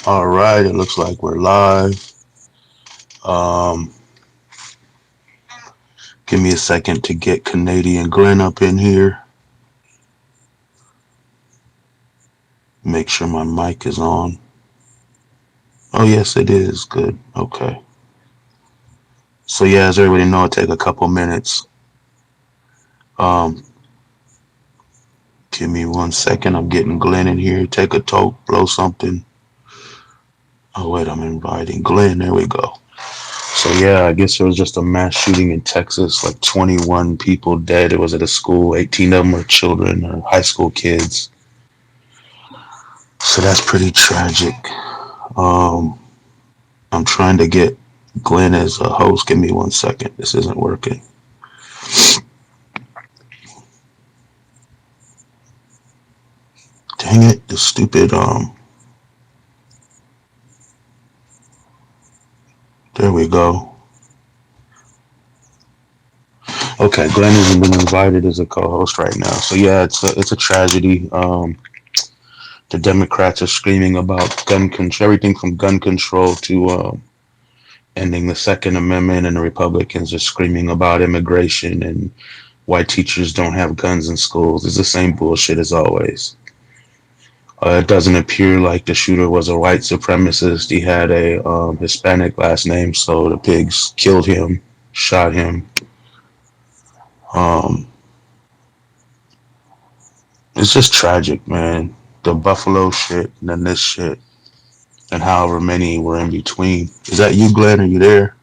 All right, it looks like we're live. Um, Give me a second to get Canadian Glenn up in here. Make sure my mic is on. Oh, yes, it is. Good. Okay. So, yeah, as everybody know, it take a couple minutes. Um, Give me 1 second. I'm getting Glenn in here. Take a toke, blow something. Oh, wait, I'm inviting Glenn. There we go. So, yeah, I guess there was just a mass shooting in Texas, like 21 people dead. It was at a school. 18 of them are children or high school kids. So that's pretty tragic. Um, I'm trying to get Glenn as a host. Give me 1 second. This isn't working. Dang it, the stupid there we go. Okay, Glenn hasn't been invited as a co-host right now. So yeah, it's a tragedy. The Democrats are screaming about gun control, everything from gun control to ending the Second Amendment, and the Republicans are screaming about immigration and why teachers don't have guns in schools. It's the same bullshit as always. It doesn't appear like the shooter was a white supremacist. He had a Hispanic last name, so the pigs killed him, shot him. Um, it's just tragic, man. The Buffalo shit, and then this shit, and however many were in between. Is that you, Glenn? Are you there?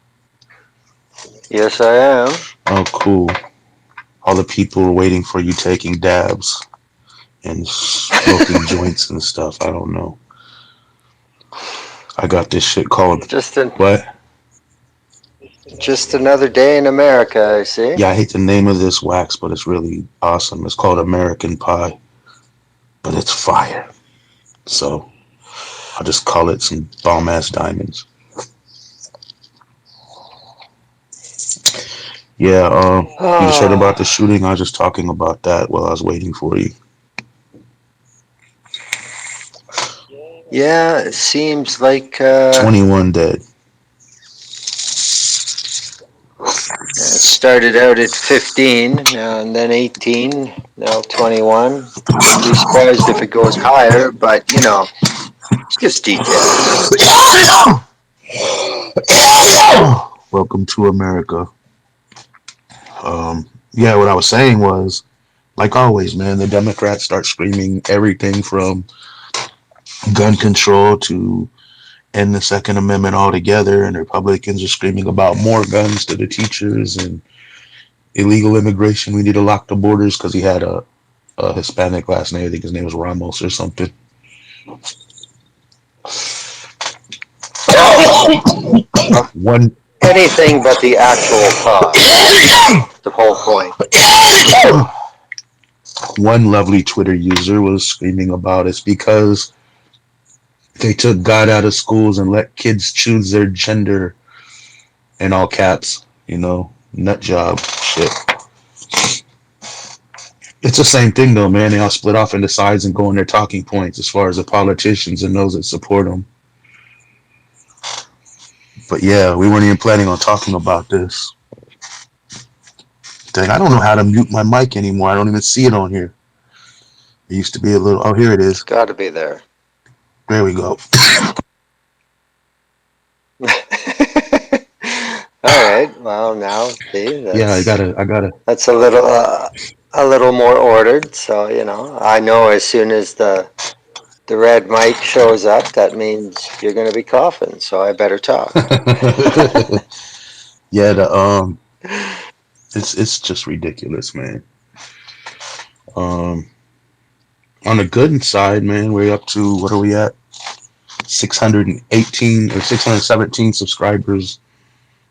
Yes, I am. Oh, cool. All the people were waiting for you taking dabs and smoking joints and stuff. I don't know. I got this shit called Just an what? just another day in America, I see. Yeah, I hate the name of this wax, but it's really awesome. It's called American Pie, but it's fire. So I'll just call it some bomb ass diamonds. Yeah, you just heard about the Oh, shooting. I was just talking about that while I was waiting for you. yeah, it seems like 21 dead. it started out at 15, and then 18, now 21. Wouldn't be surprised if it goes higher, but it's just details. Welcome to America. Yeah, what I was saying was, like always, man, the Democrats start screaming everything from gun control to end the Second Amendment altogether, and the Republicans are screaming about more guns to the teachers and illegal immigration. We need to lock the borders because he had a Hispanic last name. I think his name was Ramos or something. One Anything but the actual cause. The whole point. one lovely Twitter user was screaming about it's because they took God out of schools and let kids choose their gender in all caps. Nut job shit. It's the same thing though, man. They all split off into sides and go on their talking points as far as the politicians and those that support them. But yeah, we weren't even planning on talking about this. Dang, I don't know how to mute my mic anymore. I don't even see it on here. It used to be a little. Oh, here it It's is. got to be there. There we go. All right. Well, now see Yeah, I gotta. that's a little more ordered. So I know as soon as the red mic shows up, that means you're going to be coughing. So I better talk. Yeah, it's just ridiculous, man. Um, on the good side, man, we're up to what are we at? 618 or 617 subscribers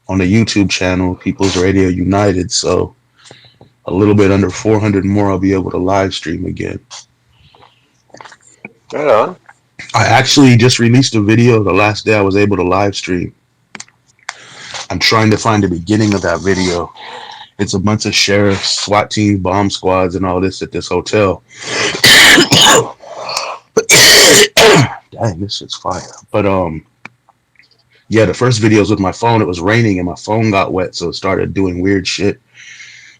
on the YouTube channel, People's Radio United. So a little bit under 400 more, I'll be able to live stream again. Right on. I actually just released a video the last day I was able to live stream. I'm trying to find the beginning of that video. It's a bunch of sheriffs, SWAT teams, bomb squads, and all this at this hotel. Damn, dang, this shit's fire. But yeah, the first videos with my phone, it was raining and my phone got wet, so it started doing weird shit.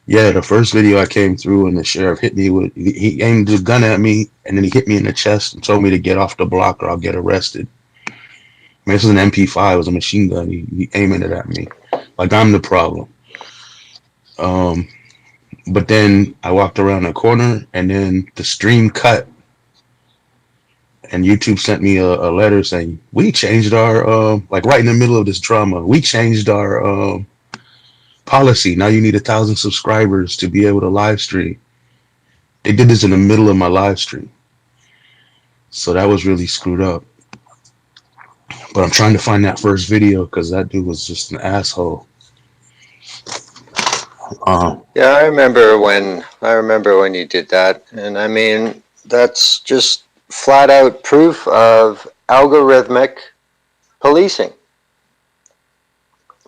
Yeah, the first video I came through and the sheriff hit me with, he aimed the gun at me and then he hit me in the chest and told me to get off the block or I'll get arrested. I mean, this was an MP5, it was a machine gun. He aiming it at me like I'm the problem. Um, but then I walked around the corner and then the stream cut and YouTube sent me a letter saying we changed our like right in the middle of this drama, we changed our policy. Now you need 1,000 subscribers to be able to live stream. They did this in the middle of my live stream, so that was really screwed up. But I'm trying to find that first video because that dude was just an asshole. Yeah, I remember when you did that, and I mean that's just flat out proof of algorithmic policing,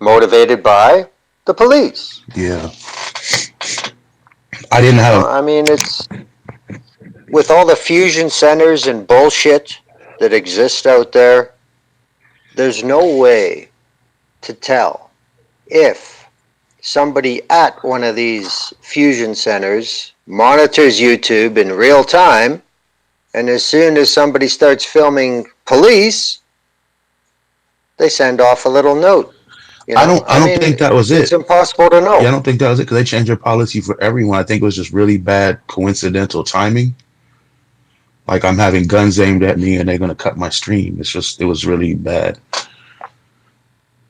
motivated by the police. Yeah, I didn't You know, have. I mean it's with all the fusion centers and bullshit that exist out there. There's no way to tell if somebody at one of these fusion centers monitors YouTube in real time, and as soon as somebody starts filming police, they send off a little note. You know, I I don't mean, think that was it's it. impossible to Yeah, I know. don't think that was it because they changed their policy for everyone. I think it was just really bad coincidental timing. Like I'm having guns aimed at me and they're gonna cut my stream. It's just it was really bad.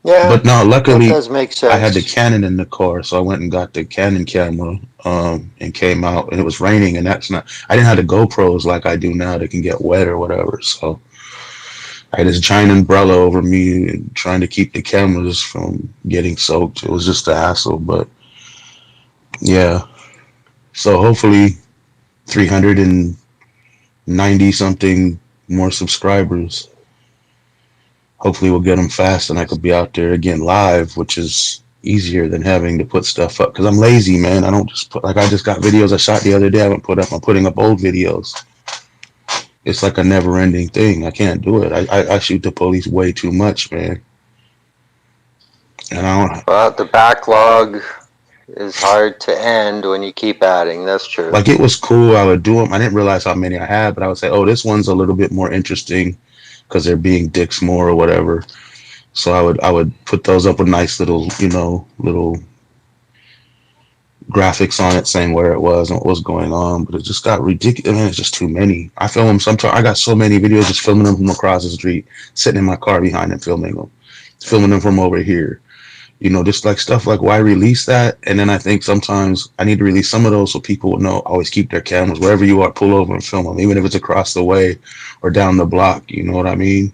Yeah, But no, that luckily does make I had the sense. Canon in the car, so I went and got the Canon camera, and came out, and it was raining, and that's not. I didn't have the GoPros like I do now that can get wet or whatever. So I had this giant umbrella over me and trying to keep the cameras from getting soaked. It was just a hassle, but yeah. So hopefully 390 something more subscribers. Hopefully we'll get them fast and I could be out there again live, which is easier than having to put stuff up because I'm lazy, man. I don't just put like I just got videos I shot the other day. I haven't put up. I'm putting up old videos. It's like a never-ending thing. I can't do it. I shoot the police way too much, man. And I don't But the backlog is hard to end when you keep adding. That's true. like. It was cool. I would do them. I didn't realize how many I had, but I would say, oh, this one's a little bit more interesting because they're being dicks more or whatever. So I would put those up with nice little little graphics on it saying where it was and what was going on, but it just got ridiculous. I mean, it's just too many. I film them sometimes. I got so many videos just filming them from across the street, sitting in my car behind them, filming them from over here. Just like stuff like why release that? And then I think sometimes I need to release some of those so people will know. Always keep their cameras wherever you are. Pull over and film them, even if it's across the way or down the block. You know what I mean?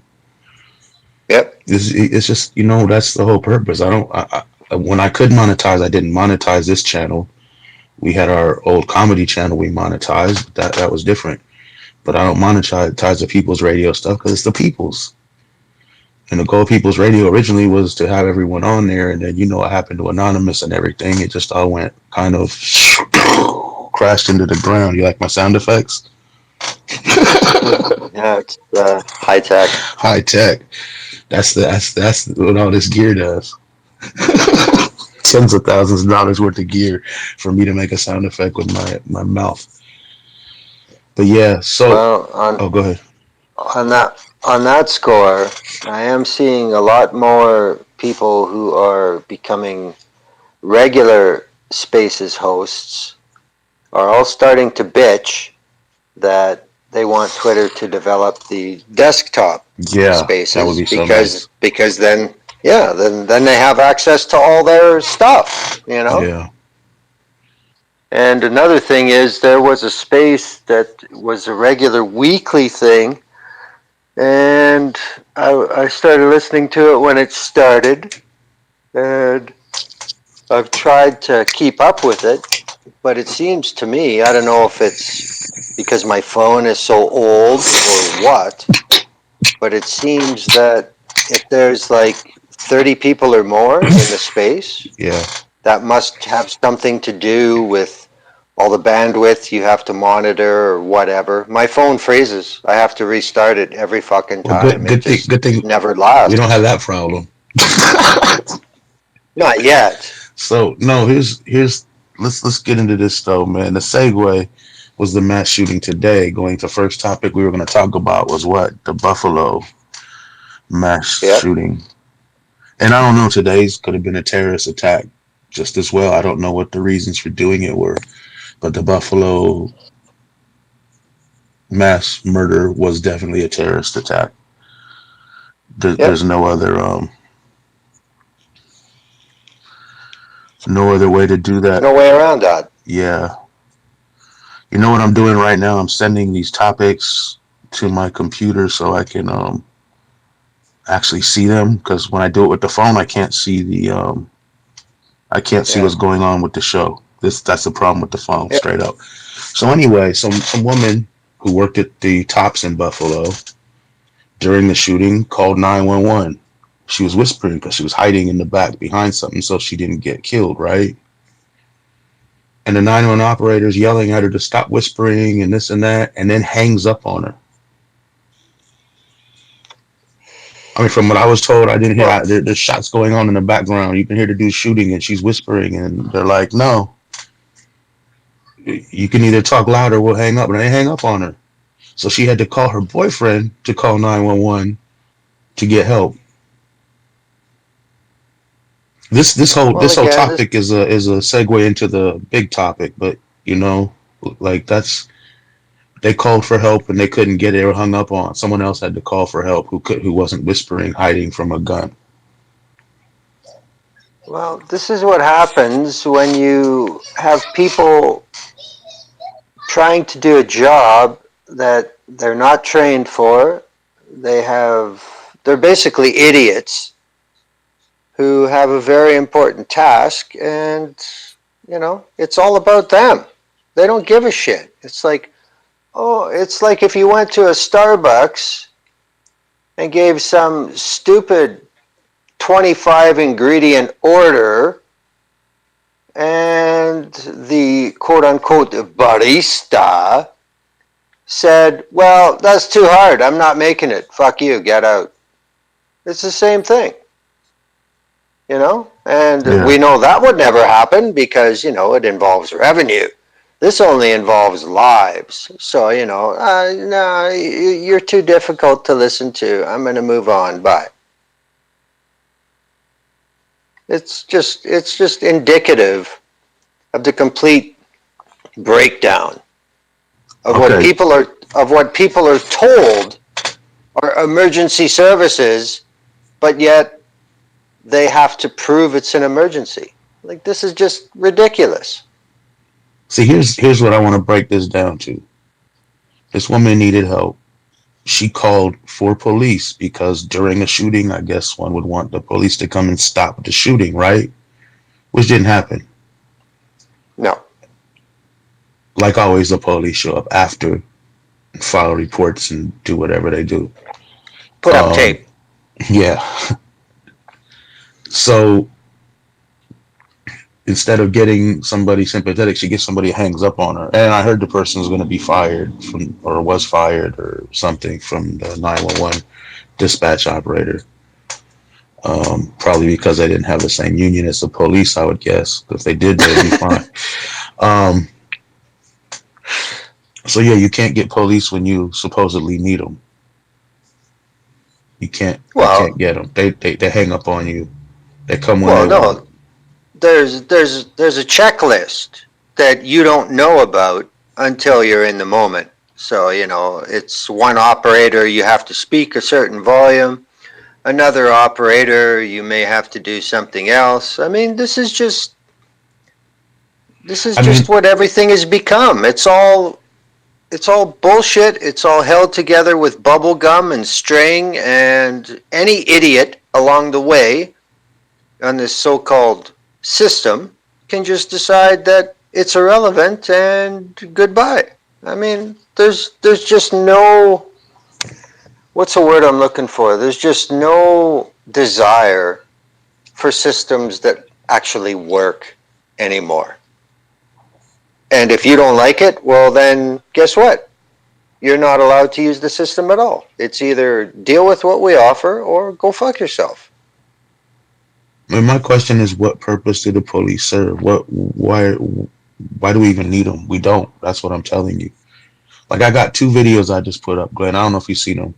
Yep. It's just that's the whole purpose. I don't. When I could monetize, I didn't monetize this channel. We had our old comedy channel we monetized. That was different. But I don't monetize the People's Radio stuff because it's the People's. And the goal of People's Radio originally was to have everyone on there, and then what happened to Anonymous and everything. It just all went kind of crashed into the ground. You like my sound effects? Yeah, it's high tech. High tech. That's what all this gear does. Tens of thousands of dollars worth of gear for me to make a sound effect with my mouth. But yeah, so Well, oh, go ahead. on that score, I am seeing a lot more people who are becoming regular Spaces hosts are all starting to bitch that they want Twitter to develop the desktop Yeah, that would Spaces be so nice. because then yeah then they have access to all their stuff, you know. Yeah, And another thing is there was a space that was a regular weekly thing, and I started listening to it when it started, and I've tried to keep up with it, but it seems to me, I don't know if it's because my phone is so old or what, but it seems that if there's like 30 people or more in the space, yeah, that must have something to do with all the bandwidth you have to monitor or whatever. My phone freezes. I have to restart it every fucking Well, time. It just good thing never we don't lasts. have that problem. Not yet. So no, here's let's get into this though, man. The segue was the mass shooting today. Going to first topic we were going to talk about was what the Buffalo mass Yep. shooting, and I don't know, today's could have been a terrorist attack just as well. I don't know what the reasons for doing it were, but the Buffalo mass murder was definitely a terrorist attack. There's Yep. no other way to do There's that. no way around that. Yeah, you know what I'm doing right now? I'm sending these topics to my computer so I can actually see them, because when I do it with the phone, I can't see Yeah. what's going on with the show. That's the problem with the phone, Yep. straight up. So anyway, some woman who worked at the Tops in Buffalo during the shooting called 911. She was whispering because she was hiding in the back behind something so she didn't get killed, right? And the 911 operator is yelling at her to stop whispering and this and that, and then hangs up on her. I mean, from what I was told, I didn't hear. Well, There's shots going on in the background. You can hear the dude shooting, and she's whispering, and they're like, "No, you can either talk louder, or we'll hang up." And they hang up on her. So she had to call her boyfriend to call 911 to get help. well, This whole again, this topic is a segue into the big topic, but you know, like that's they called for help and they couldn't get it or hung up on. Someone else had to call for help who wasn't whispering, hiding from a gun. this is what happens when you have people trying to do a job that they're not trained for. They're basically idiots who have a very important task, and it's all about them. They don't give a shit. It's like if you went to a Starbucks and gave some stupid 25 ingredient order, and the quote unquote barista said, "Well, that's too hard. I'm not making it. Fuck you. Get out." It's the same thing. And Yeah. we know that would never happen because, it involves revenue. This only involves lives. So, no, you're too difficult to listen to. I'm going to move on. Bye. It's just indicative of the complete breakdown of what Okay. people are told are emergency services, but yet they have to prove it's an emergency. Like, this is just ridiculous. See, here's what I want to break this down to. This woman needed help. She called for police because during a shooting, I guess one would want the police to come and stop the shooting, right? Which didn't happen. No. Like always, the police show up after, file reports, and do whatever they do. Put up Um, tape. yeah. So instead of getting somebody sympathetic, she gets somebody who hangs up on her. And I heard the person was going to be fired from, or was fired, or something from the 911 dispatch operator. Probably because they didn't have the same union as the police, I would guess. If they did, they'd be fine. Um, so yeah, you can't get police when you supposedly need them. You can't Well, get them. They hang up on you. They come when they well, want. no. There's a checklist that you don't know about until you're in the moment. So, it's one operator, you have to speak a certain volume. Another operator, you may have to do something else. I mean, this is I mean, just what everything has become. It's all bullshit. It's all held together with bubble gum and string, and any idiot along the way on this so-called system can just decide that it's irrelevant and goodbye. I mean, there's just no, what's the word I'm looking for? There's just no desire for systems that actually work anymore. And if you don't like it, well, then guess what? You're not allowed to use the system at all. It's either deal with what we offer or go fuck yourself. And my question is, what purpose do the police serve? Why do we even need them? We don't. That's what I'm telling you. Like, I got two videos I just put up, Glenn. I don't know if you've seen them.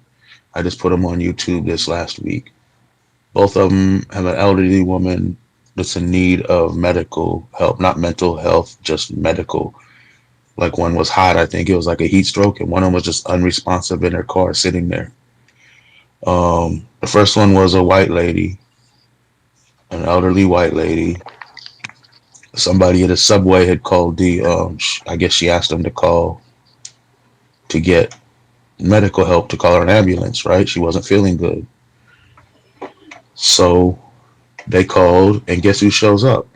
I just put them on YouTube this last week. Both of them have an elderly woman that's in need of medical help, not mental health, just medical. Like, one was hot, I think it was like a heat stroke, and one of them was just unresponsive in her car sitting there. The first one was a white lady, an elderly white lady. Somebody at a subway had called I guess she asked them to call to get medical help, to call her an ambulance, right? She wasn't feeling good. So they called, and guess who shows up?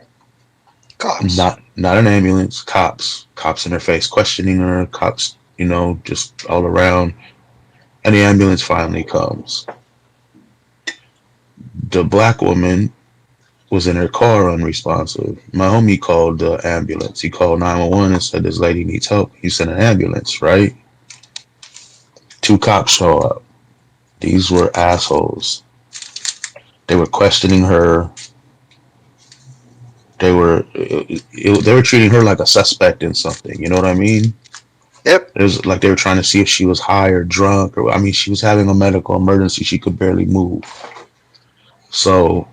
Cops. Not an ambulance, cops. Cops in her face, questioning her, cops, just all around. And the ambulance finally comes. The black woman was in her car unresponsive. My homie called the ambulance. He called 911 and said this lady needs help. He sent an ambulance, right? Two cops show up. These were assholes. They were questioning her. They were treating her like a suspect in something. You know what I mean? Yep. It was like they were trying to see if she was high or drunk, or I mean, she was having a medical emergency. She could barely move. So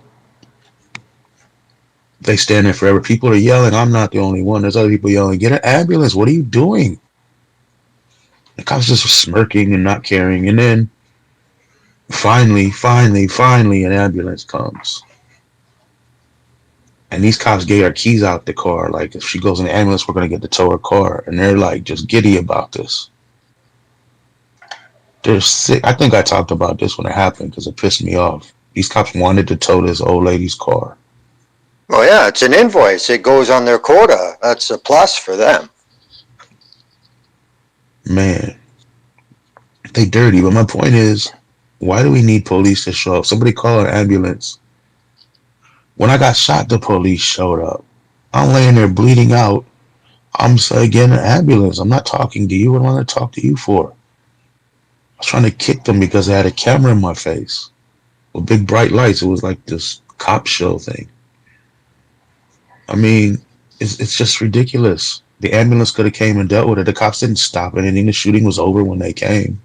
they stand there forever. People are yelling. I'm not the only one. There's other people yelling, "Get an ambulance! What are you doing?" The cops just smirking and not caring. And then finally, an ambulance comes. And these cops gave her keys out the car. Like, if she goes in the ambulance, we're going to get to tow her car. And they're like just giddy about this. They're sick. I think I talked about this when it happened because it pissed me off. These cops wanted to tow this old lady's car. Well, yeah, it's an invoice. It goes on their quota. That's a plus for them. Man, they dirty. But my point is, why do we need police to show up? Somebody call an ambulance. When I got shot, the police showed up. I'm laying there bleeding out. I'm saying, get an ambulance. I'm not talking to you. What am I going to talk to you for? I was trying to kick them because they had a camera in my face with big bright lights. It was like this cop show thing. I mean, it's just ridiculous. The ambulance could have came and dealt with it. The cops didn't stop anything. The shooting was over when they came,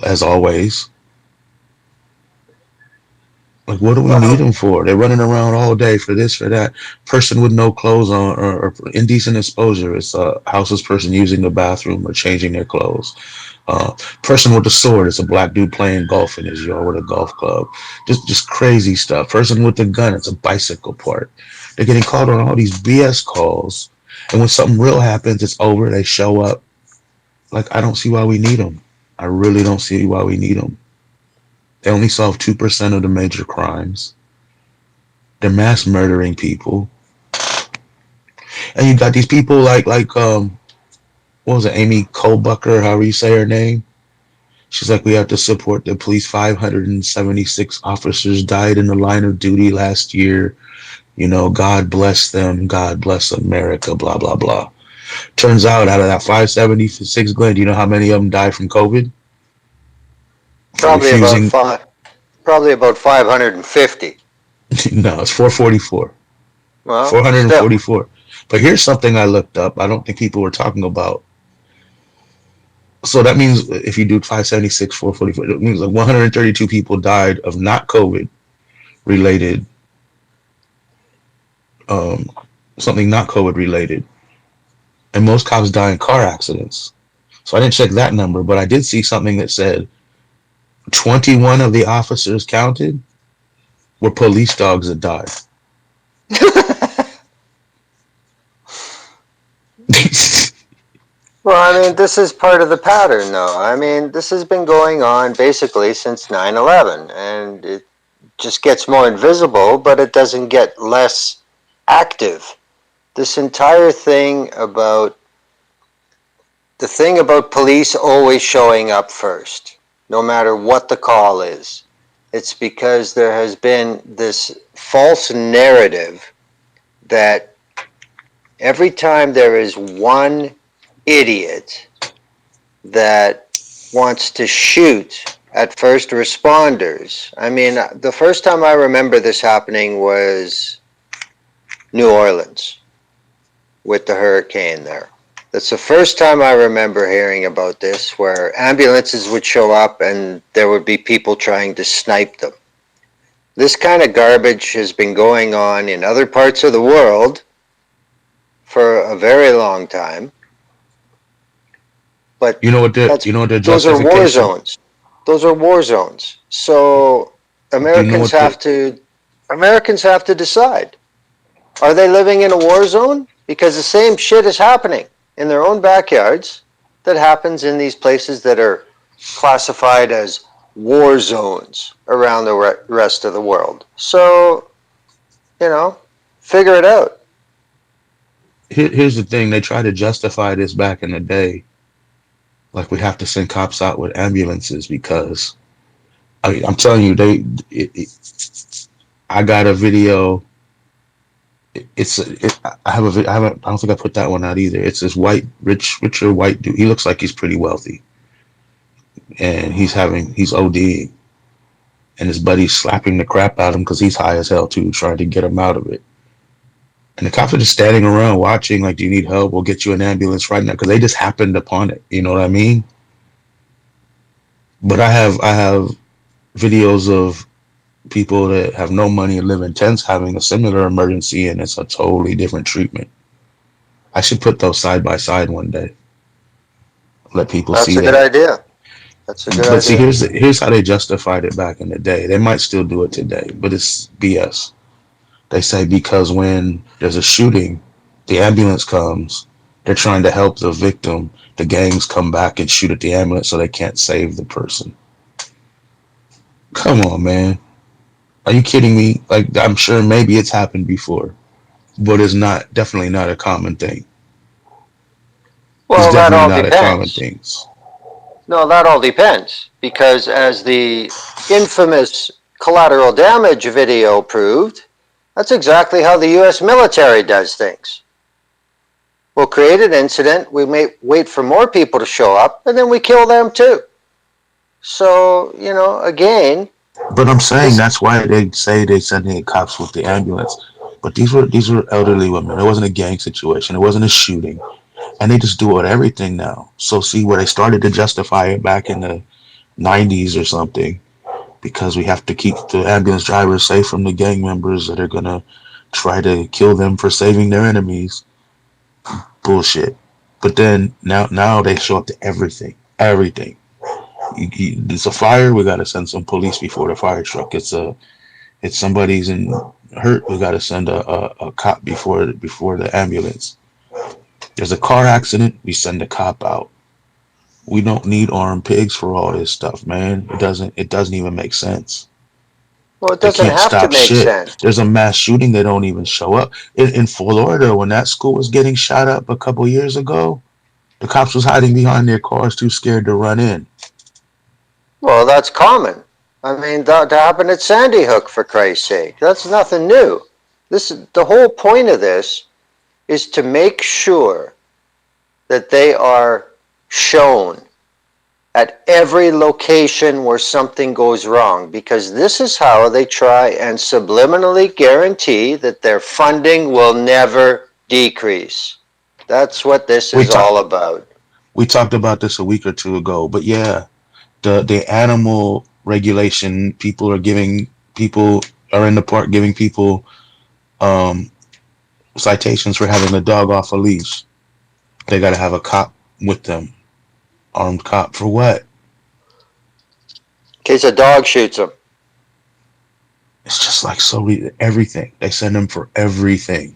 as always. Like, what do we need Well, them for? They're running around all day for this, for that. Person with no clothes on, or indecent exposure. It's a houseless person using the bathroom or changing their clothes. Person with a sword. It's a black dude playing golf in his yard with a golf club. Just crazy stuff. Person with a gun. It's a bicycle part. They're getting called on all these BS calls, and when something real happens, it's over. They show up. Like, I don't see why we need them. I really don't see why we need them. They only solve 2% of the major crimes. They're mass murdering people. And you got these people like what was it, Amy Colbucker, however you say her name? She's like, we have to support the police. 576 officers died in the line of duty last year. God bless them. God bless America, blah, blah, blah. Turns out of that 576, Glenn, do you know how many of them died from COVID? For probably about refusing. five. Probably about 550. No, it's 444. Well, still. 444. But here's something I looked up. I don't think people were talking about. So that means if you do 576, 444, it means like 132 people died of not COVID related, um, something not COVID related. And most cops die in car accidents. So I didn't check that number, but I did see something that said 21 of the officers counted were police dogs that died. Well, I mean, this is part of the pattern, though. I mean, this has been going on basically since 9/11, and it just gets more invisible, but it doesn't get less active. This entire thing about police always showing up first, no matter what the call is. It's because there has been this false narrative that every time there is one idiot that wants to shoot at first responders. I mean, the first time I remember this happening was New Orleans with the hurricane there. That's the first time I remember hearing about this, where ambulances would show up and there would be people trying to snipe them. This kind of garbage has been going on in other parts of the world for a very long time. But that's you know what their those are war justification. zones. Those are war zones. So Do you know Americans what have the to Americans have to decide. Are they living in a war zone? Because the same shit is happening in their own backyards that happens in these places that are classified as war zones around the rest of the world. So, figure it out. here's the thing, they try to justify this back in the day, like we have to send cops out with ambulances because I'm telling you, I got a video. I have I haven't, I don't think I put that one out either. It's this richer white dude. He looks like he's pretty wealthy, and he's ODing, and his buddy's slapping the crap out of him because he's high as hell too, trying to get him out of it. And the cops are just standing around watching, like, "Do you need help? We'll get you an ambulance right now," because they just happened upon it. You know what I mean? But I have videos of people that have no money and live in tents having a similar emergency, and it's a totally different treatment. I should put those side by side one day. Let people That's see a good that. idea. That's a good But see, idea. here's how they justified it back in the day. They might still do it today, but it's BS. They say because when there's a shooting, the ambulance comes. They're trying to help the victim. The gangs come back and shoot at the ambulance so they can't save the person. Come on, man. Are you kidding me? Like, I'm sure maybe it's happened before, but it's not, definitely not a common thing. It's Well, that definitely all not a common depends. thing. No, that all depends. Because as the infamous collateral damage video proved, that's exactly how the U.S. military does things. We'll create an incident, we may wait for more people to show up, and then we kill them too. So, again, But I'm saying this, that's why they say they send in cops with the ambulance. But these were elderly women. It wasn't a gang situation. It wasn't a shooting, and they just do it with everything now. So see where they started to justify it back in the '90s or something, because we have to keep the ambulance drivers safe from the gang members that are gonna try to kill them for saving their enemies. Bullshit. But then now they show up to everything. Everything. It's a fire. We gotta send some police before the fire truck. It's somebody's in hurt. We gotta send a cop before the ambulance. There's a car accident. We send a cop out. We don't need armed pigs for all this stuff, man. It doesn't even make sense. well, it They doesn't can't have to stop make shit. sense. There's a mass shooting. They don't even show up. In Florida, when that school was getting shot up a couple years ago, the cops was hiding behind their cars, too scared to run in. Well, that's common. I mean, that happened at Sandy Hook, for Christ's sake. That's nothing new. The whole point of this is to make sure that they are shown at every location where something goes wrong, because this is how they try and subliminally guarantee that their funding will never decrease. That's what this We is talked all about. we talked about this a week or two ago, but yeah, the animal regulation, people are in the park giving people um citations for having a dog off a leash. They got to have a cop with them, armed cop for what? In case a dog shoots them. It's just like everything. They send them for everything,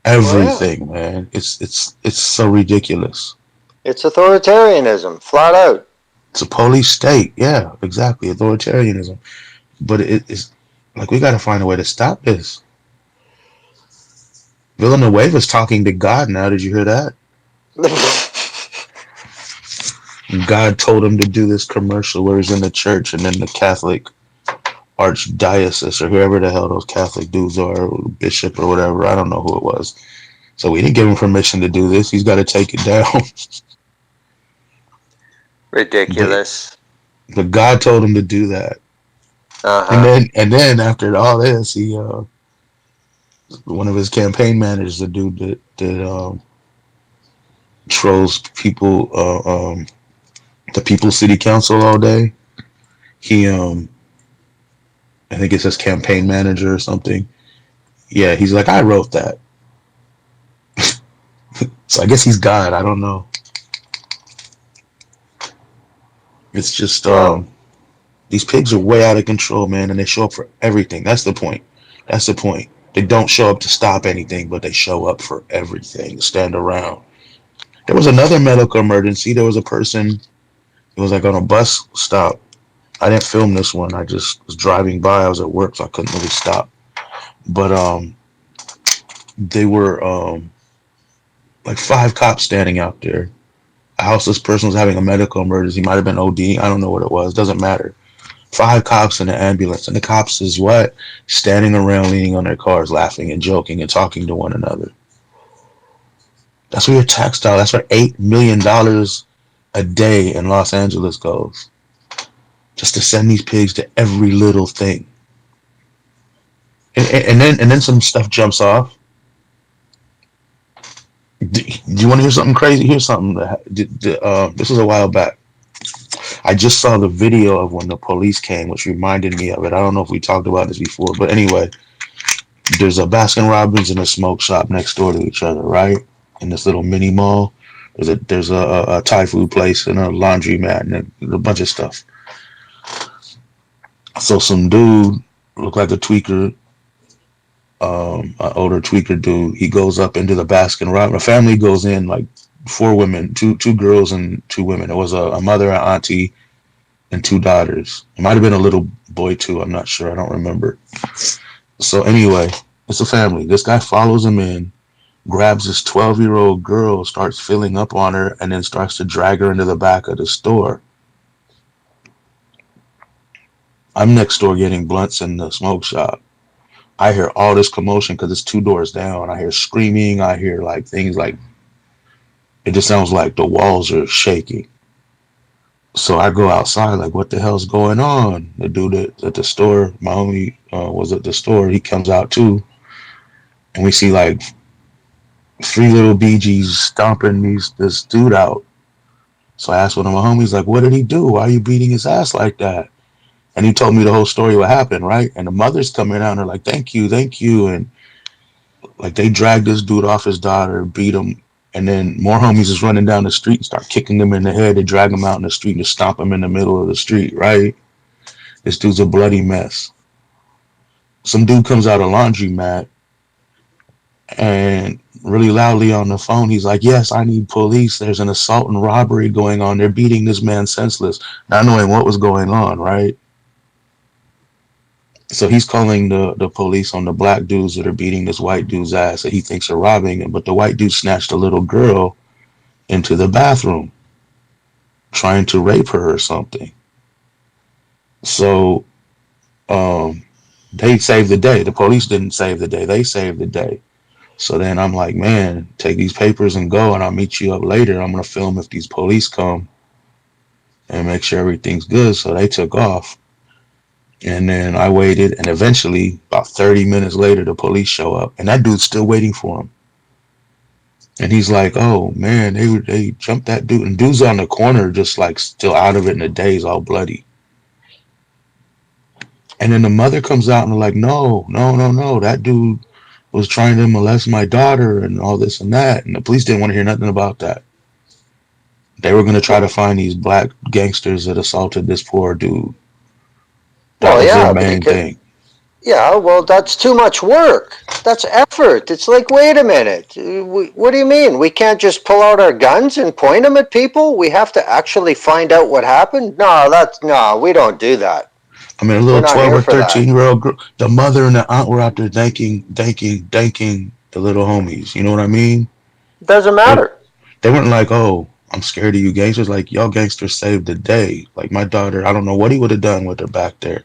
Well, yeah. everything, man. It's so ridiculous. It's authoritarianism, flat out. It's a police state, yeah, exactly, authoritarianism. But it's like we got to find a way to stop this. Villanueva's talking to God now. Did you hear that? God told him to do this commercial where he's in the church, and then the Catholic archdiocese or whoever the hell those Catholic dudes are, or bishop or whatever, I don't know who it was. So we didn't give him permission to do this. He's got to take it down. but Ridiculous. but God told him to do that. And Uh-huh. then after all this, he one of his campaign managers, the dude that trolls people, the People's City Council all day. He I think it says campaign manager or something. Yeah, he's like, I wrote that. So I guess he's God. I don't know. It's just Well, these pigs are way out of control, man, and they show up for everything. That's the point. That's the point. They don't show up to stop anything, but they show up for everything. Stand around. There was another medical emergency. There was a person. It was like on a bus stop. I didn't film this one. I just was driving by. I was at work, so I couldn't really stop. But they were like five cops standing out there. A houseless person was having a medical emergency. Might have been OD. I don't know what it was. Doesn't matter. Five cops in the ambulance, and the cops is what? Standing around, leaning on their cars, laughing and joking and talking to one another. That's where your tax dollar. That's where $8 million a day in Los Angeles goes, just to send these pigs to every little thing. And then some stuff jumps off. Do you want to hear something crazy? Here's something. This was a while back. I just saw the video of when the police came, which reminded me of it. I don't know if we talked about this before, but anyway, there's a Baskin Robbins and a smoke shop next door to each other, right? In this little mini mall. There's a Thai food place and a laundromat and a bunch of stuff. So some dude looked like a tweaker, an older tweaker dude. He goes up into the Baskin Robbins. A family goes in, like four women, two girls and two women. It was a mother, an auntie, and two daughters. It might have been a little boy too. I'm not sure. I don't remember. So anyway, it's a family. This guy follows him in, grabs this 12-year-old girl, starts filling up on her, and then starts to drag her into the back of the store. I'm next door getting blunts in the smoke shop. I hear all this commotion because it's two doors down. I hear screaming. I hear like things like it just sounds like the walls are shaking. So I go outside, like, what the hell's going on? The dude at the store, my homie was at the store. He comes out too, and we see like three little BGs stomping this dude out. So I asked one of my homies, like, what did he do? Why are you beating his ass like that? And he told me the whole story, what happened, right? And the mothers coming out and they're like, thank you. And like they dragged this dude off his daughter, beat him. And then more homies is running down the street and start kicking them in the head. They drag him out in the street and stomp him in the middle of the street, right? This dude's a bloody mess. Some dude comes out of laundromat and really loudly on the phone, he's like, yes, I need police. There's an assault and robbery going on. They're beating this man senseless, not knowing what was going on, right? So he's calling the police on the black dudes that are beating this white dude's ass that he thinks are robbing him. But the white dude snatched a little girl into the bathroom, trying to rape her or something. So they saved the day. The police didn't save the day. They saved the day. So then I'm like, man, take these papers and go, and I'll meet you up later. I'm going to film if these police come and make sure everything's good. So they took off. And then I waited, and eventually, about 30 minutes later, the police show up, and that dude's still waiting for him. And he's like, "Oh man, they jumped that dude, and dude's on the corner, just like still out of it, and the day's all bloody." And then the mother comes out and they're like, "No, no, no, no, that dude was trying to molest my daughter, and all this and that." And the police didn't want to hear nothing about that. They were gonna try to find these black gangsters that assaulted this poor dude. That well, was their yeah, main because thing. yeah, well, that's too much work. That's effort. It's like, wait a minute. What do you mean? We can't just pull out our guns and point them at people? We have to actually find out what happened? No, we don't do that. I mean, a We're little not 12 here or for that. 13-year-old girl, the mother and the aunt were out there thanking the little homies. You know what I mean? Doesn't They, matter. they weren't like, oh, I'm scared of you gangsters. Like, y'all gangsters saved the day. Like, my daughter, I don't know what he would have done with her back there.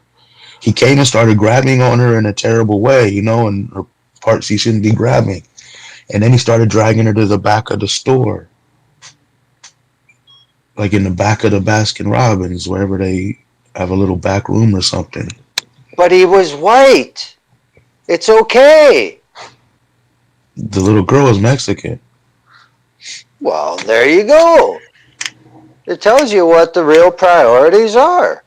He came and started grabbing on her in a terrible way, you know, and her parts he shouldn't be grabbing. And then he started dragging her to the back of the store, like in the back of the Baskin Robbins, wherever they have a little back room or something. But he was white. It's okay. The little girl is Mexican. Well, there you go. It tells you what the real priorities are.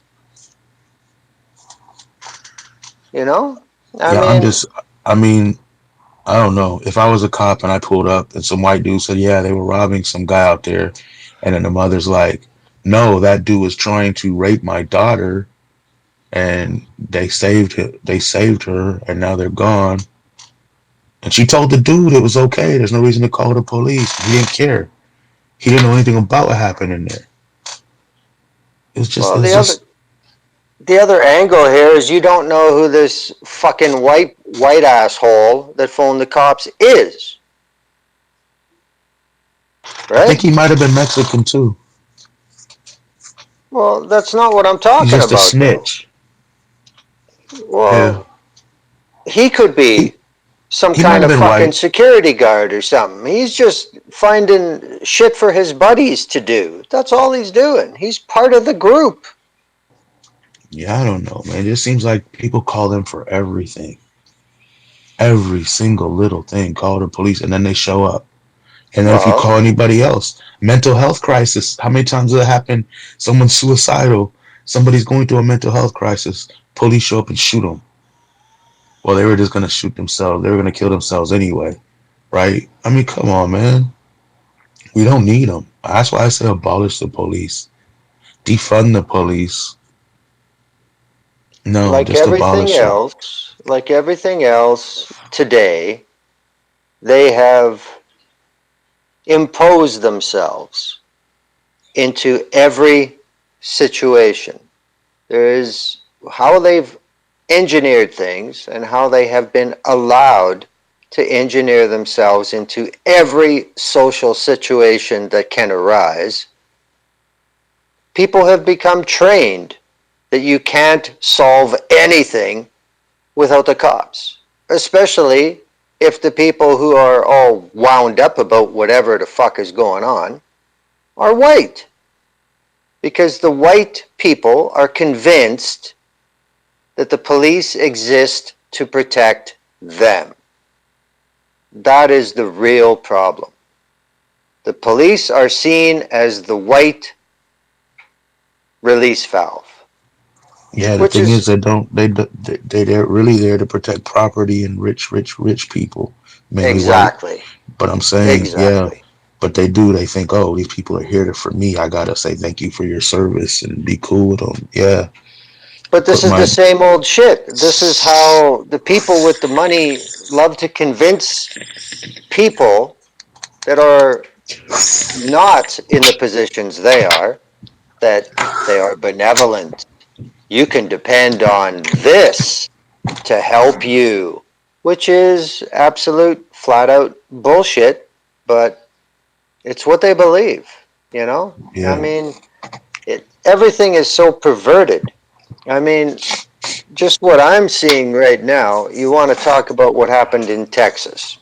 You know? I Yeah, mean, I mean, I don't know. If I was a cop and I pulled up and some white dude said, yeah, they were robbing some guy out there, and then the mother's like, no, that dude was trying to rape my daughter, and they saved her, and now they're gone. And she told the dude it was okay. There's no reason to call the police. He didn't care. He didn't know anything about what happened in there. well, It's just, the other angle here is you don't know who this fucking white asshole that phoned the cops is, I think right? he might have been Mexican too. Well, that's not what I'm He's talking just a about, though. snitch. Yeah. Well, he could He, be some he might kind have of been fucking white. security guard or something. He's just finding shit for his buddies to do. That's all he's doing. He's part of the group. Yeah, I don't know, man. It just seems like people call them for everything. Every single little thing. Call the police and then they show up. And then if you Well, call anybody else, mental health crisis. How many times does it happen? Someone's suicidal. Somebody's going through a mental health crisis. Police show up and shoot them. Well, they were just going to shoot themselves. They were going to kill themselves anyway. Right? I mean, come on, man. We don't need them. That's why I say abolish the police. Defund the police. No, just abolish them. like everything else today, they have imposed themselves into every situation. There is how they've engineered things and how they have been allowed to engineer themselves into every social situation that can arise. People have become trained that you can't solve anything without the cops, especially if the people who are all wound up about whatever the fuck is going on are white. Because the white people are convinced that the police exist to protect them. That is the real problem. The police are seen as the white release valve, Yeah, the which thing is, is they're really there to protect property and rich people, mainly white. exactly, But I'm saying, yeah, exactly. but they do. They think, oh, these people are here for me. I gotta say thank you for your service and be cool with them. Yeah, But this put is the my same old shit. This is how the people with the money love to convince people that are not in the positions they are that they are benevolent. You can depend on this to help you, which is absolute flat out bullshit, but it's what they believe, you know? I yeah, mean, everything is so perverted. I mean, just what I'm seeing right now, you want to talk about what happened in Texas.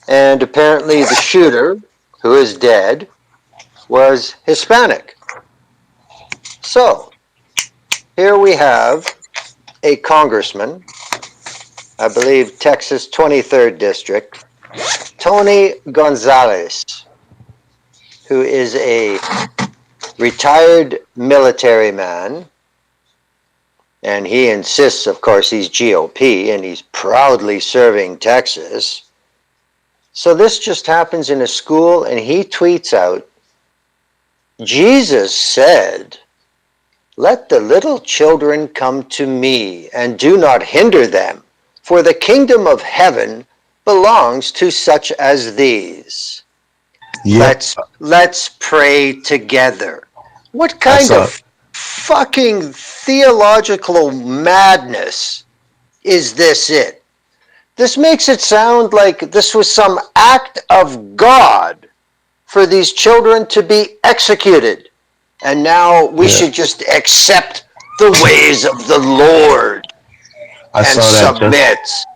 And apparently the shooter, who is dead, was Hispanic. So, here we have a congressman, I believe Texas 23rd District, Tony Gonzalez, who is a retired military man, and he insists, of course, he's GOP and he's proudly serving Texas. So this just happens in a school, and he tweets out, Jesus said, let the little children come to me, and do not hinder them, for the kingdom of heaven belongs to such as these. yep. Let's pray together. What I kind saw. of fucking theological madness is this it? This makes it sound like this was some act of God for these children to be executed. And now we Yeah, should just accept the ways of the Lord I and saw that just. submit.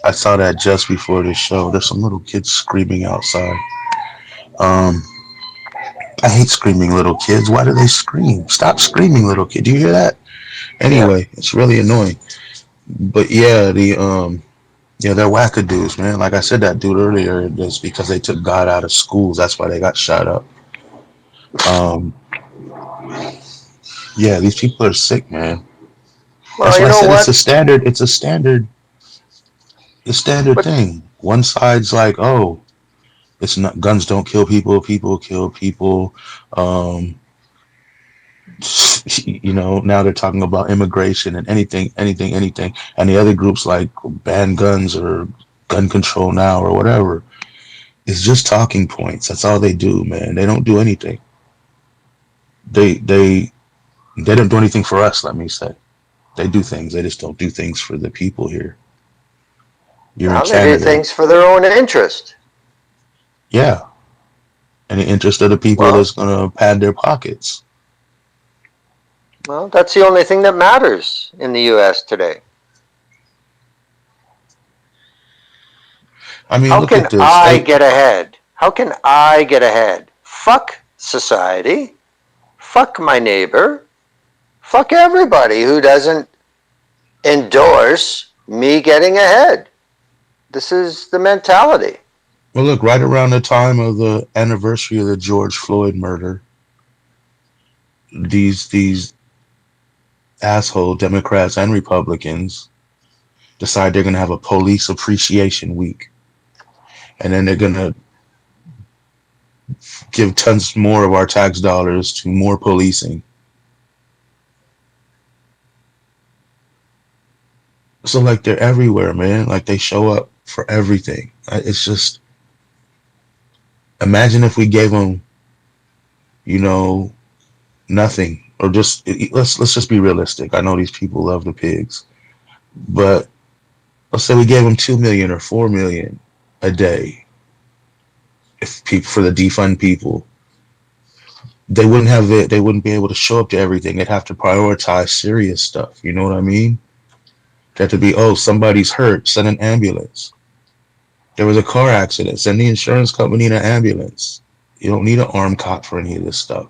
I saw that just before the show. There's some little kids screaming outside. Um, I hate screaming little kids. Why do they scream? Stop screaming, little kid. Do you hear that? Yeah. Anyway, it's really annoying. But yeah, they're wackadoos, man. Like I said, that dude earlier, it's because they took God out of schools. That's why they got shot up. Um, yeah, these people are sick, man. Well, That's you why I know said it's what? a standard. It's a standard But thing. One side's like, oh, it's not guns don't kill people. People kill people. Um, now they're talking about immigration and anything. And the other groups like ban guns or gun control now or whatever. It's just talking points. That's all they do, man. They don't do anything. They they they don't do anything for us. Let me say they do things. They just don't do things for the people here. You're in now they do Canada, things for their own interest. yeah. In the interest of the people Well, that's gonna pad their pockets. well, that's the only thing that matters in the U.S. today. I mean, How look can at this. I get ahead? How can I get ahead? Fuck society. Fuck my neighbor. Fuck everybody who doesn't endorse me getting ahead. This is the mentality. Well, look, right around the time of the anniversary of the George Floyd murder, these asshole Democrats and Republicans decide they're gonna have a police appreciation week, and then they're gonna give tons more of our tax dollars to more policing. So like they're everywhere, man. Like they show up for everything. It's just imagine if we gave them, you know, nothing or just let's just be realistic. I know these people love the pigs, but let's say we gave them 2 million or 4 million a day. If people for the defund people, they wouldn't have it. They wouldn't be able to show up to everything. They'd have to prioritize serious stuff. You know what I mean? They have to be, oh, somebody's hurt, send an ambulance. There was a car accident, send the insurance company an ambulance. You don't need an armed cop for any of this stuff.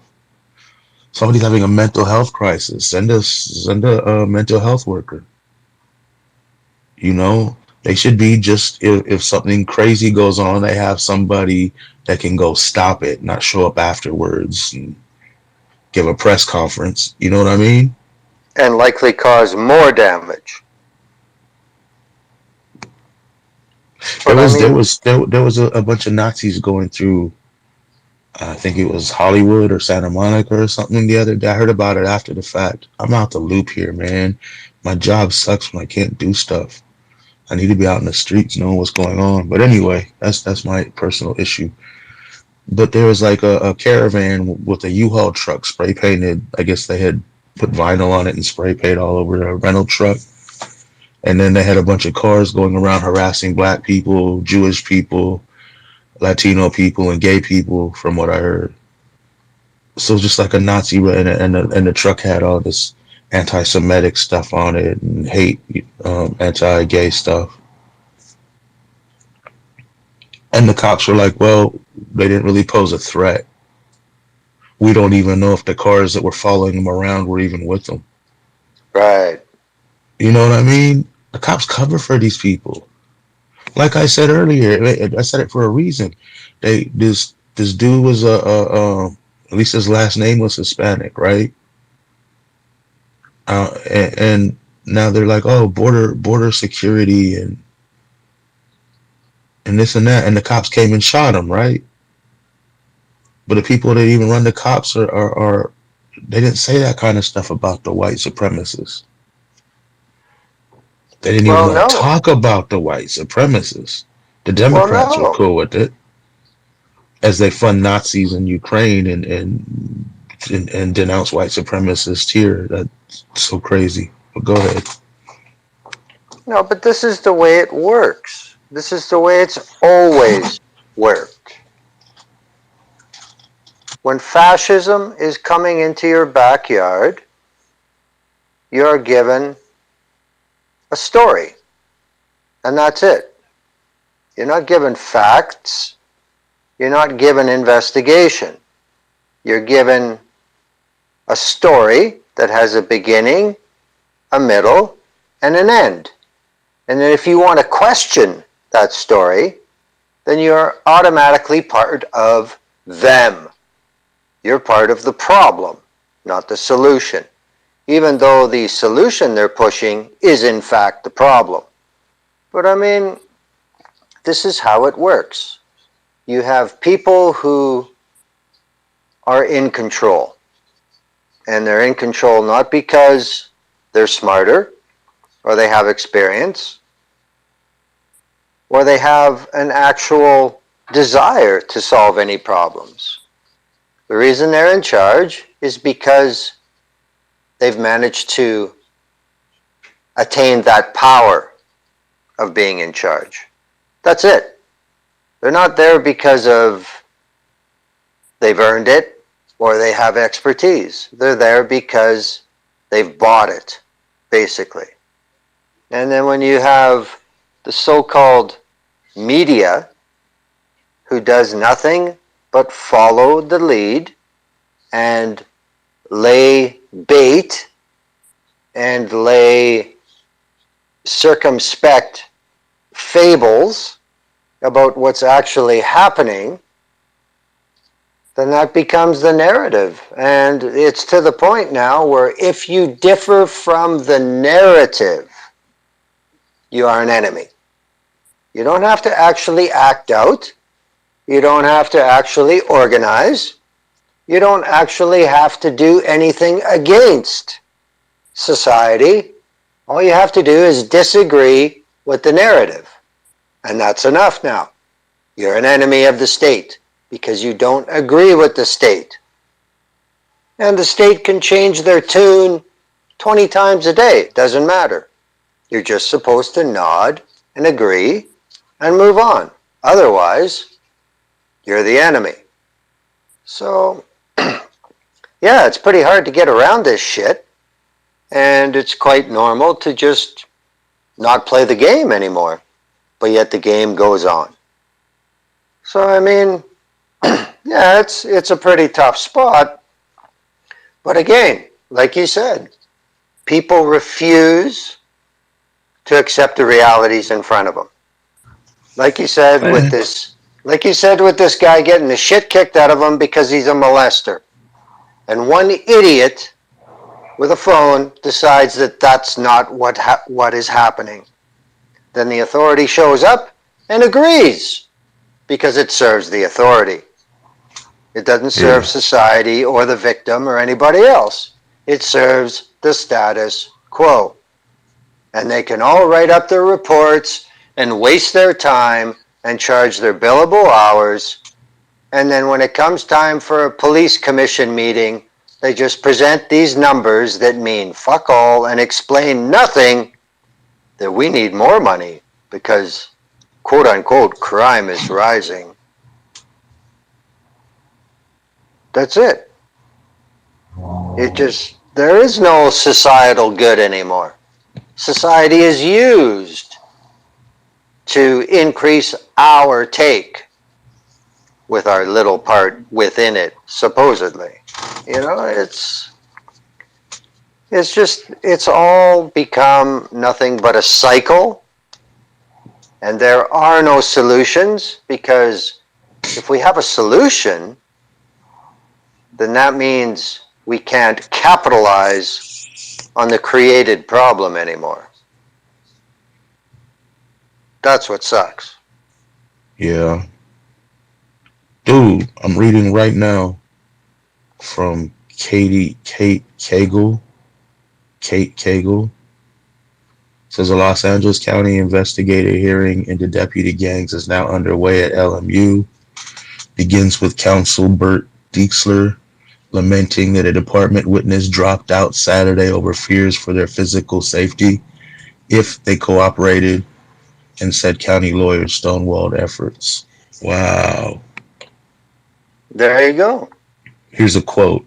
Somebody's having a mental health crisis, send a mental health worker. You know, they should be just if something crazy goes on, they have somebody that can go stop it, not show up afterwards and give a press conference. You know what I mean? And likely cause more damage. That's There what I was there mean. was there was a bunch of Nazis going through. I think it was Hollywood or Santa Monica or something the other day. I heard about it after the fact. I'm out the loop here, man. My job sucks when I can't do stuff. I need to be out in the streets knowing what's going on. But anyway, that's my personal issue. But there was like a caravan with a U-Haul truck spray painted. I guess they had put vinyl on it and spray paint all over a rental truck. And then they had a bunch of cars going around harassing black people, Jewish people, Latino people, and gay people, from what I heard. So just like a Nazi, and the truck had all this anti-Semitic stuff on it and hate, anti-gay stuff. And the cops were like, well, they didn't really pose a threat. We don't even know if the cars that were following them around were even with them. Right. You know what I mean? The cops cover for these people. Like I said earlier, I said it for a reason. This dude was at least his last name was Hispanic, right? And now they're like, oh, border security and this and that, and the cops came and shot him, right? But the people that even run the cops are they didn't say that kind of stuff about the white supremacists. They didn't even Well, want to no. talk about the white supremacists. The Well, Democrats were no. cool with it as they fund Nazis in Ukraine and denounce white supremacists here. That's so crazy. But go ahead. No, but this is the way it works. This is the way it's always worked. When fascism is coming into your backyard, you're given a story. And that's it. You're not given facts. You're not given investigation. You're given a story that has a beginning, a middle, and an end. And then if you want to question that story, then you're automatically part of them. You're part of the problem, not the solution, even though the solution they're pushing is in fact the problem. But I mean, this is how it works. You have people who are in control, and they're in control not because they're smarter or they have experience or they have an actual desire to solve any problems. The reason they're in charge is because they've managed to attain that power of being in charge. That's it. They're not there because of they've earned it or they have expertise. They're there because they've bought it, basically. And then when you have the so-called media who does nothing but follow the lead and lay bait and lay circumspect fables about what's actually happening, then that becomes the narrative. And it's to the point now where if you differ from the narrative, you are an enemy. You don't have to actually act out. You don't have to actually organize. You don't actually have to do anything against society. All you have to do is disagree with the narrative. And that's enough now. You're an enemy of the state because you don't agree with the state. And the state can change their tune 20 times a day. It doesn't matter. You're just supposed to nod and agree and move on. Otherwise, you're the enemy. So, yeah, it's pretty hard to get around this shit. And it's quite normal to just not play the game anymore. But yet the game goes on. So, I mean, yeah, it's a pretty tough spot. But again, like you said, people refuse to accept the realities in front of them. Like you said with this guy getting the shit kicked out of him because he's a molester. And one idiot with a phone decides that that's not what is happening. Then the authority shows up and agrees because it serves the authority. It doesn't serve society or the victim or anybody else. It serves the status quo. And they can all write up their reports and waste their time and charge their billable hours. And then when it comes time for a police commission meeting, they just present these numbers that mean fuck all and explain nothing, that we need more money because quote unquote crime is rising. That's it. There is no societal good anymore. Society is used to increase our take with our little part within it, supposedly. You know, it's all become nothing but a cycle, and there are no solutions, because if we have a solution, then that means we can't capitalize on the created problem anymore. That's what sucks. Yeah. Dude, I'm reading right now from Kate Cagle. Says a Los Angeles County investigator hearing into deputy gangs is now underway at LMU. Begins with counsel Bert Deixler lamenting that a department witness dropped out Saturday over fears for their physical safety if they cooperated, and said county lawyers stonewalled efforts. Wow. There you go. Here's a quote.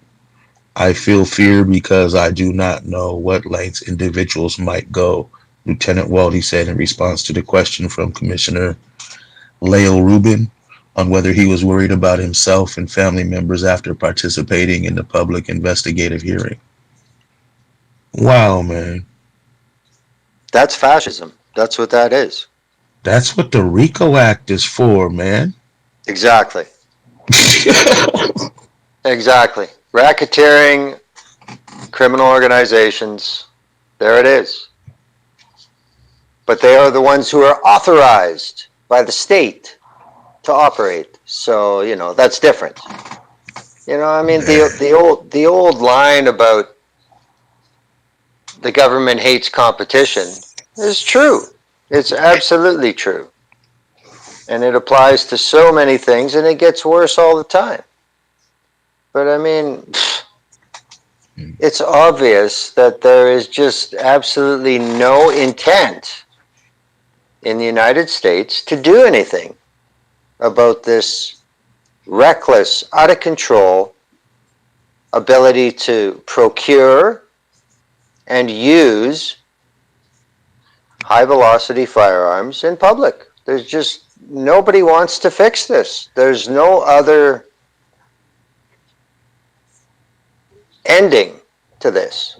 I feel fear because I do not know what lengths individuals might go Lieutenant Walt, he said in response to the question from Commissioner Leo Rubin on whether he was worried about himself and family members after participating in the public investigative hearing. Wow, man. That's fascism. That's what that is. That's what the RICO Act is for, man. Exactly. Exactly. Racketeering, criminal organizations. There it is. But they are the ones who are authorized by the state to operate. So, that's different. I mean, the old line about the government hates competition is true. It's absolutely true. And it applies to so many things, and it gets worse all the time. But I mean, it's obvious that there is just absolutely no intent in the United States to do anything about this reckless, out of control ability to procure and use high velocity firearms in public. There's just nobody wants to fix this. There's no other ending to this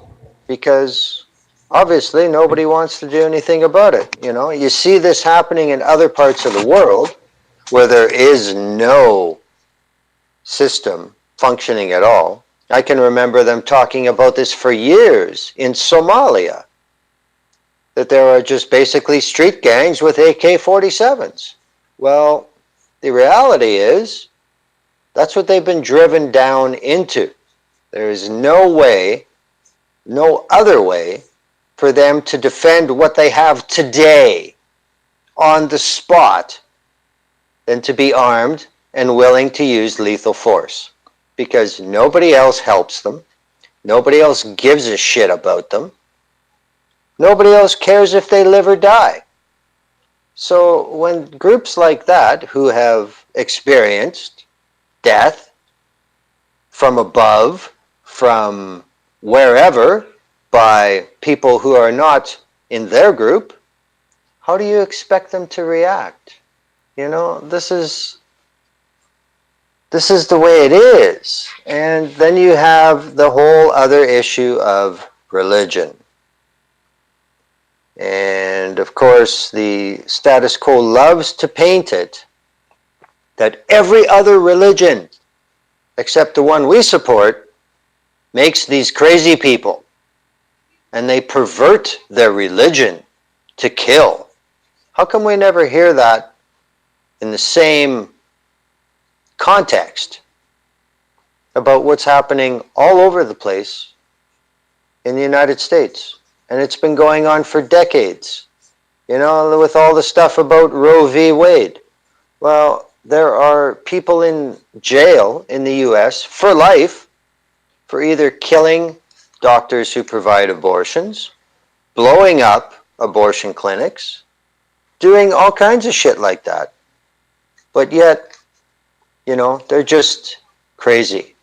because obviously nobody wants to do anything about it. You see this happening in other parts of the world where there is no system functioning at all. I can remember them talking about this for years in Somalia, that there are just basically street gangs with AK-47s. Well, the reality is that's what they've been driven down into. There is no way, no other way for them to defend what they have today on the spot than to be armed and willing to use lethal force. Because nobody else helps them. Nobody else gives a shit about them. Nobody else cares if they live or die. So when groups like that who have experienced death from above, from wherever, by people who are not in their group, how do you expect them to react? This is the way it is. And then you have the whole other issue of religion. And of course, the status quo loves to paint it that every other religion, except the one we support, makes these crazy people. And they pervert their religion to kill. How come we never hear that in the same context about what's happening all over the place in the United States? And it's been going on for decades, with all the stuff about Roe v. Wade. Well, there are people in jail in the US for life for either killing doctors who provide abortions, blowing up abortion clinics, doing all kinds of shit like that. But yet, they're just crazy.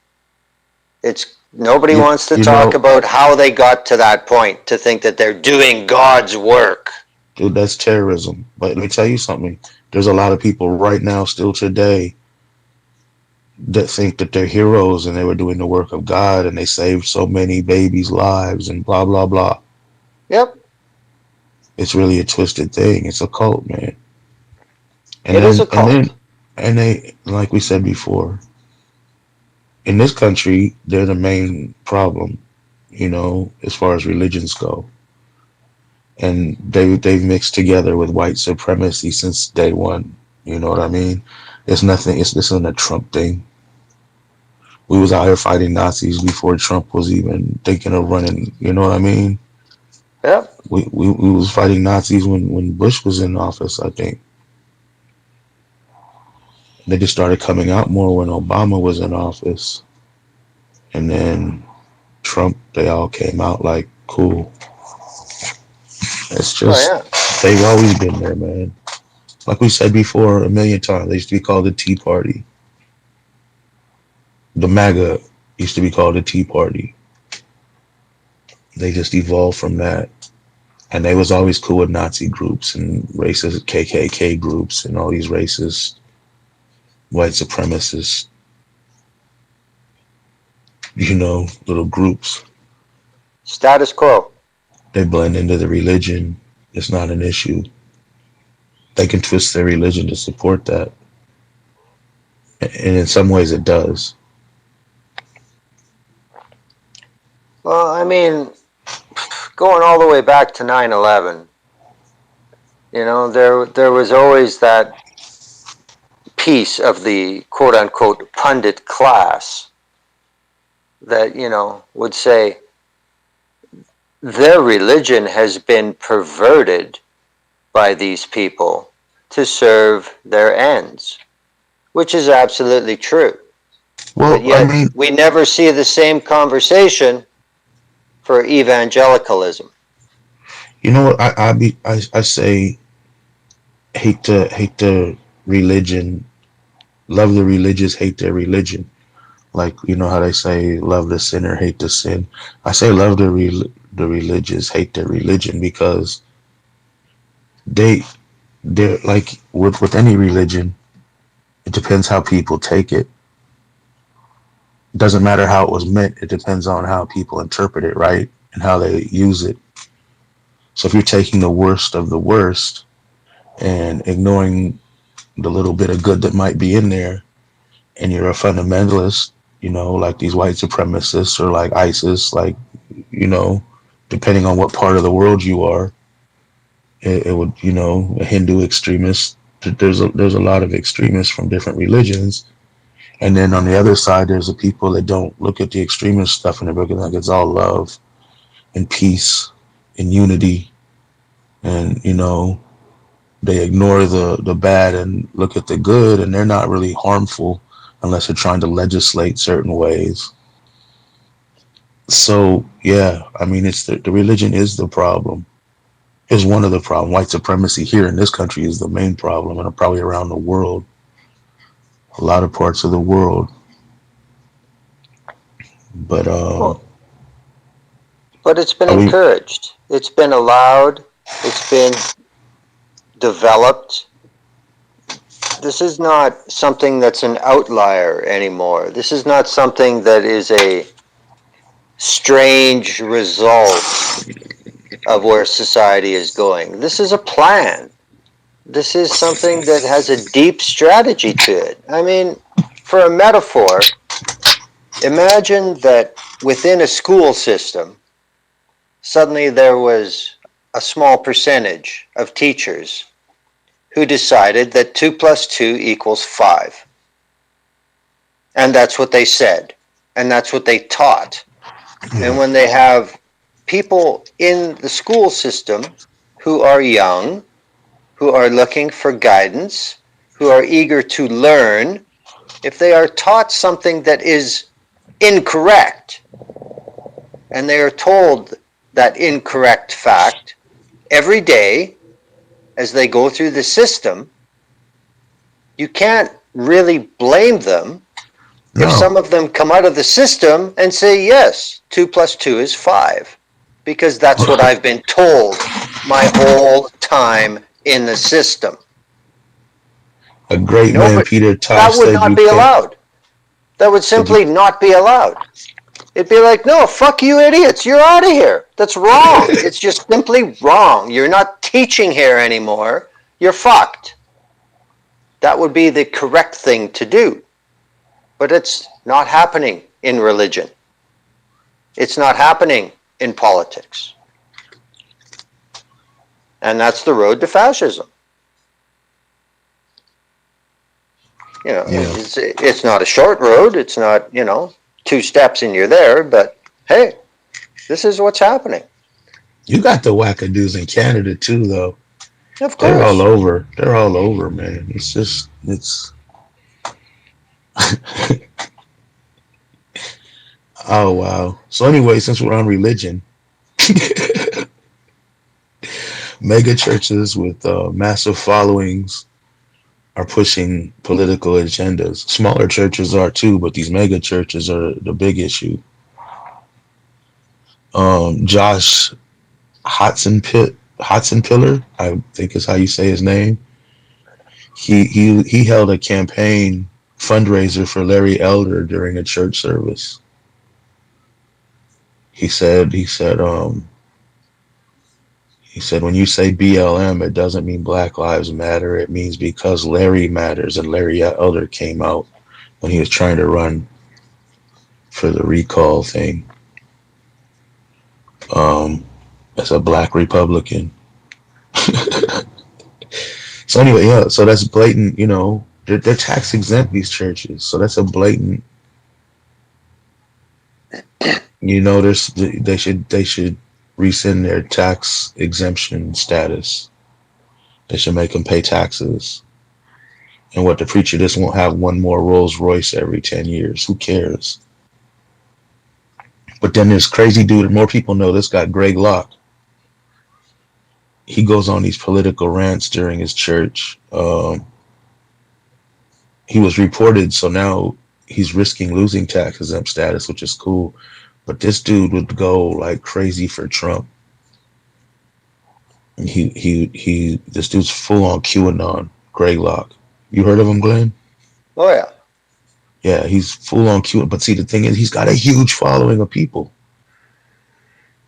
Nobody wants to talk about how they got to that point, to think that they're doing God's work. Dude, that's terrorism. But let me tell you something. There's a lot of people right now, still today, that think that they're heroes and they were doing the work of God and they saved so many babies' lives and blah, blah, blah. Yep. It's really a twisted thing. It's a cult, man. It is a cult. And they, like we said before, in this country, they're the main problem, as far as religions go. And they've mixed together with white supremacy since day one. You know what I mean? This isn't a Trump thing. We was out here fighting Nazis before Trump was even thinking of running. You know what I mean? Yep. We was fighting Nazis when Bush was in office, I think. They just started coming out more when Obama was in office. And then Trump, they all came out like, cool. It's just, they've always been there, man. Like we said before a million times, they used to be called the Tea Party. The MAGA used to be called the Tea Party. They just evolved from that. And they was always cool with Nazi groups and racist KKK groups and all these racist white supremacist, little groups. Status quo. They blend into the religion. It's not an issue. They can twist their religion to support that. And in some ways it does. Well, I mean, going all the way back to 9/11, there was always that piece of the quote unquote pundit class that, would say their religion has been perverted by these people to serve their ends, which is absolutely true. But Well, I yet mean, we never see the same conversation for evangelicalism. you know what? I say hate the religion, love the religious, hate their religion. Like, you know how they say love the sinner, hate the sin. I say love the religious, hate their religion, because they they're like with any religion, it depends how people take it. It doesn't matter how it was meant. It depends on how people interpret it, right? And how they use it. So if you're taking the worst of the worst and ignoring the little bit of good that might be in there, and you're a fundamentalist, like these white supremacists or like ISIS, like, you know, depending on what part of the world you are, it would, a Hindu extremist. There's a lot of extremists from different religions, and then on the other side, there's the people that don't look at the extremist stuff and they're looking like it's all love and peace and unity, and they ignore the bad and look at the good, and they're not really harmful unless they're trying to legislate certain ways. So yeah, I mean, it's the religion is the problem. Is one of the problem. White supremacy here in this country is the main problem, and probably around the world, a lot of parts of the world. But Well, but it's been are we? encouraged. It's been allowed. It's been developed. This is not something that's an outlier anymore. This is not something that is a strange result of where society is going. This is a plan. This is something that has a deep strategy to it. I mean, for a metaphor, imagine that within a school system, suddenly there was a small percentage of teachers who decided that 2 plus 2 equals 5. And that's what they said. And that's what they taught. And Yeah, when they have people in the school system who are young, who are looking for guidance, who are eager to learn, if they are taught something that is incorrect, and they are told that incorrect fact every day as they go through the system, you can't really blame them if no, some of them come out of the system and say, yes, 2 plus 2 is 5, because that's what I've been told my whole time in the system. a great No, man, but Peter that Tosh, would said not you be can't. allowed. That would Said you, simply not be allowed. It'd be like, no, fuck you idiots, you're out of here. That's wrong. It's just simply wrong. You're not teaching here anymore. You're fucked. That would be the correct thing to do. But it's not happening in religion. It's not happening in politics. And that's the road to fascism. yeah, It's not a short road. It's not, 2 steps and you're there. But hey, this is what's happening. you got the wackadoos in Canada too, though. Of They're all course. over. They're all over, man. It's. Oh wow. So anyway, since we're on religion, mega churches with massive followings are pushing political agendas. Smaller churches are too, but these mega churches are the big issue. Josh Hotson Pitt. Hotzenpiller, I think is how you say his name. He held a campaign fundraiser for Larry Elder during a church service. He said when you say BLM, it doesn't mean Black Lives Matter. It means because Larry matters. And Larry Elder came out when he was trying to run for the recall thing, um, as a black Republican. So anyway, yeah. So that's blatant. They're tax exempt, these churches. So that's a blatant. They should rescind their tax exemption status. They should make them pay taxes. And what, the preacher just won't have one more Rolls Royce every 10 years? Who cares? But then there's crazy dude. More people know this guy, Greg Locke. He goes on these political rants during his church. He was reported, so now he's risking losing tax exempt status, which is cool. But this dude would go like crazy for Trump. This dude's full on QAnon. Greg Locke. You heard of him, Glenn? Oh yeah. Yeah, he's full on QAnon. But see, the thing is, he's got a huge following of people.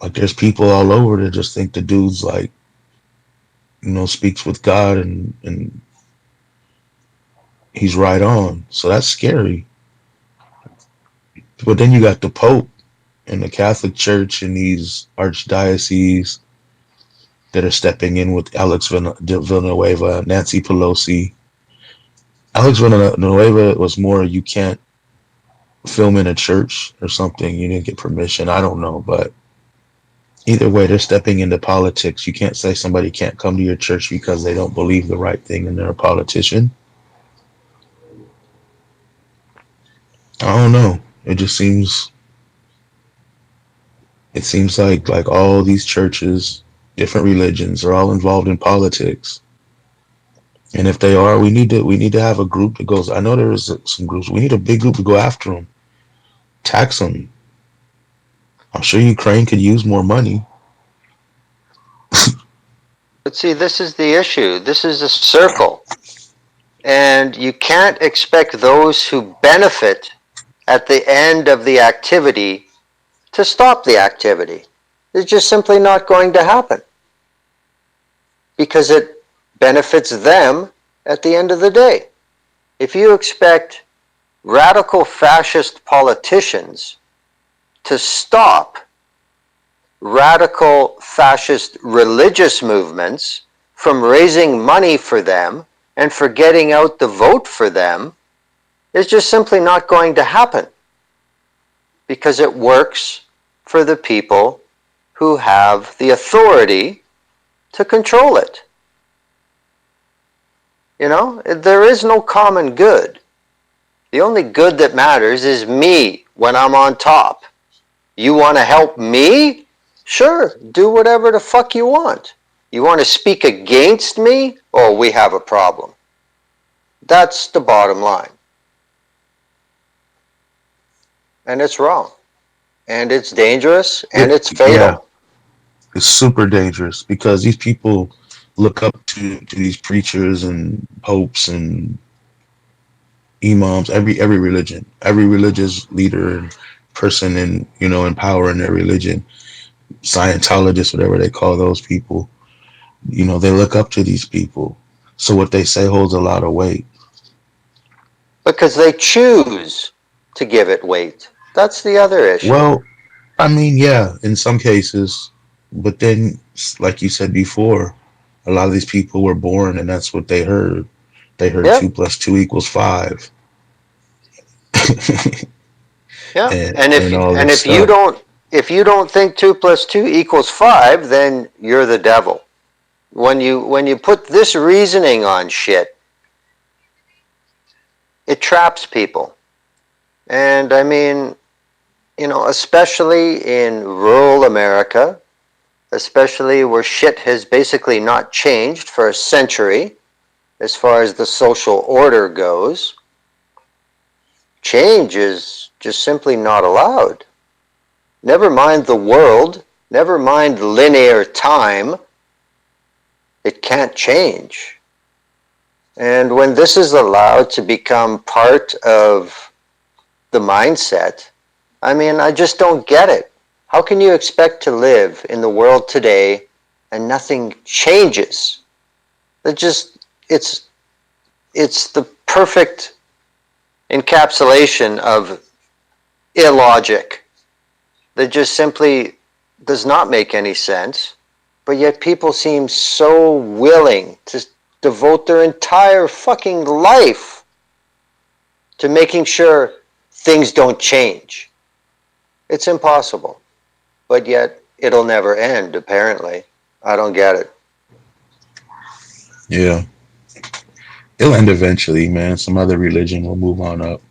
Like, there's people all over that just think the dude's like, speaks with God, and he's right on. So that's scary. But then you got the Pope and the Catholic Church and these archdioceses that are stepping in with Alex Villanueva, Nancy Pelosi. Alex Villanueva was more, you can't film in a church or something. You didn't get permission. I don't know. But either way, they're stepping into politics. You can't say somebody can't come to your church because they don't believe the right thing and they're a politician. I don't know. It seems like all these churches, different religions, are all involved in politics. And if they are, we need to have a group that goes. I know there is some groups. We need a big group to go after them, tax them. I'm sure Ukraine could use more money. But see, this is the issue. This is a circle. And you can't expect those who benefit at the end of the activity to stop the activity. It's just simply not going to happen. Because it benefits them at the end of the day. If you expect radical fascist politicians to stop radical fascist religious movements from raising money for them and for getting out the vote for them, it's just simply not going to happen. Because it works for the people who have the authority to control it. There is no common good. The only good that matters is me when I'm on top. You want to help me? Sure, do whatever the fuck you want. You want to speak against me? Oh, we have a problem. That's the bottom line. And it's wrong. And it's dangerous, and it's fatal. Yeah, it's super dangerous because these people look up to these preachers and popes and imams, every religion, every religious leader and person in power in their religion, Scientologists, whatever they call those people. They look up to these people. So what they say holds a lot of weight. Because they choose to give it weight. That's the other issue. Well, I mean, yeah, in some cases, but then, like you said before, a lot of these people were born and that's what they heard. They heard Yep. 2 + 2 = 5. Yeah. And if stuff. you don't think 2 + 2 = 5, then you're the devil. When you put this reasoning on shit, it traps people. And I mean, especially in rural America, especially where shit has basically not changed for a century as far as the social order goes, change is just simply not allowed. Never mind the world, never mind linear time. It can't change. And when this is allowed to become part of the mindset, I mean, I just don't get it. How can you expect to live in the world today and nothing changes? It just, it's the perfect encapsulation of illogic that just simply does not make any sense, but yet people seem so willing to devote their entire fucking life to making sure things don't change. It's impossible, but yet it'll never end, apparently. I don't get it. Yeah, it'll end eventually, man. Some other religion will move on up.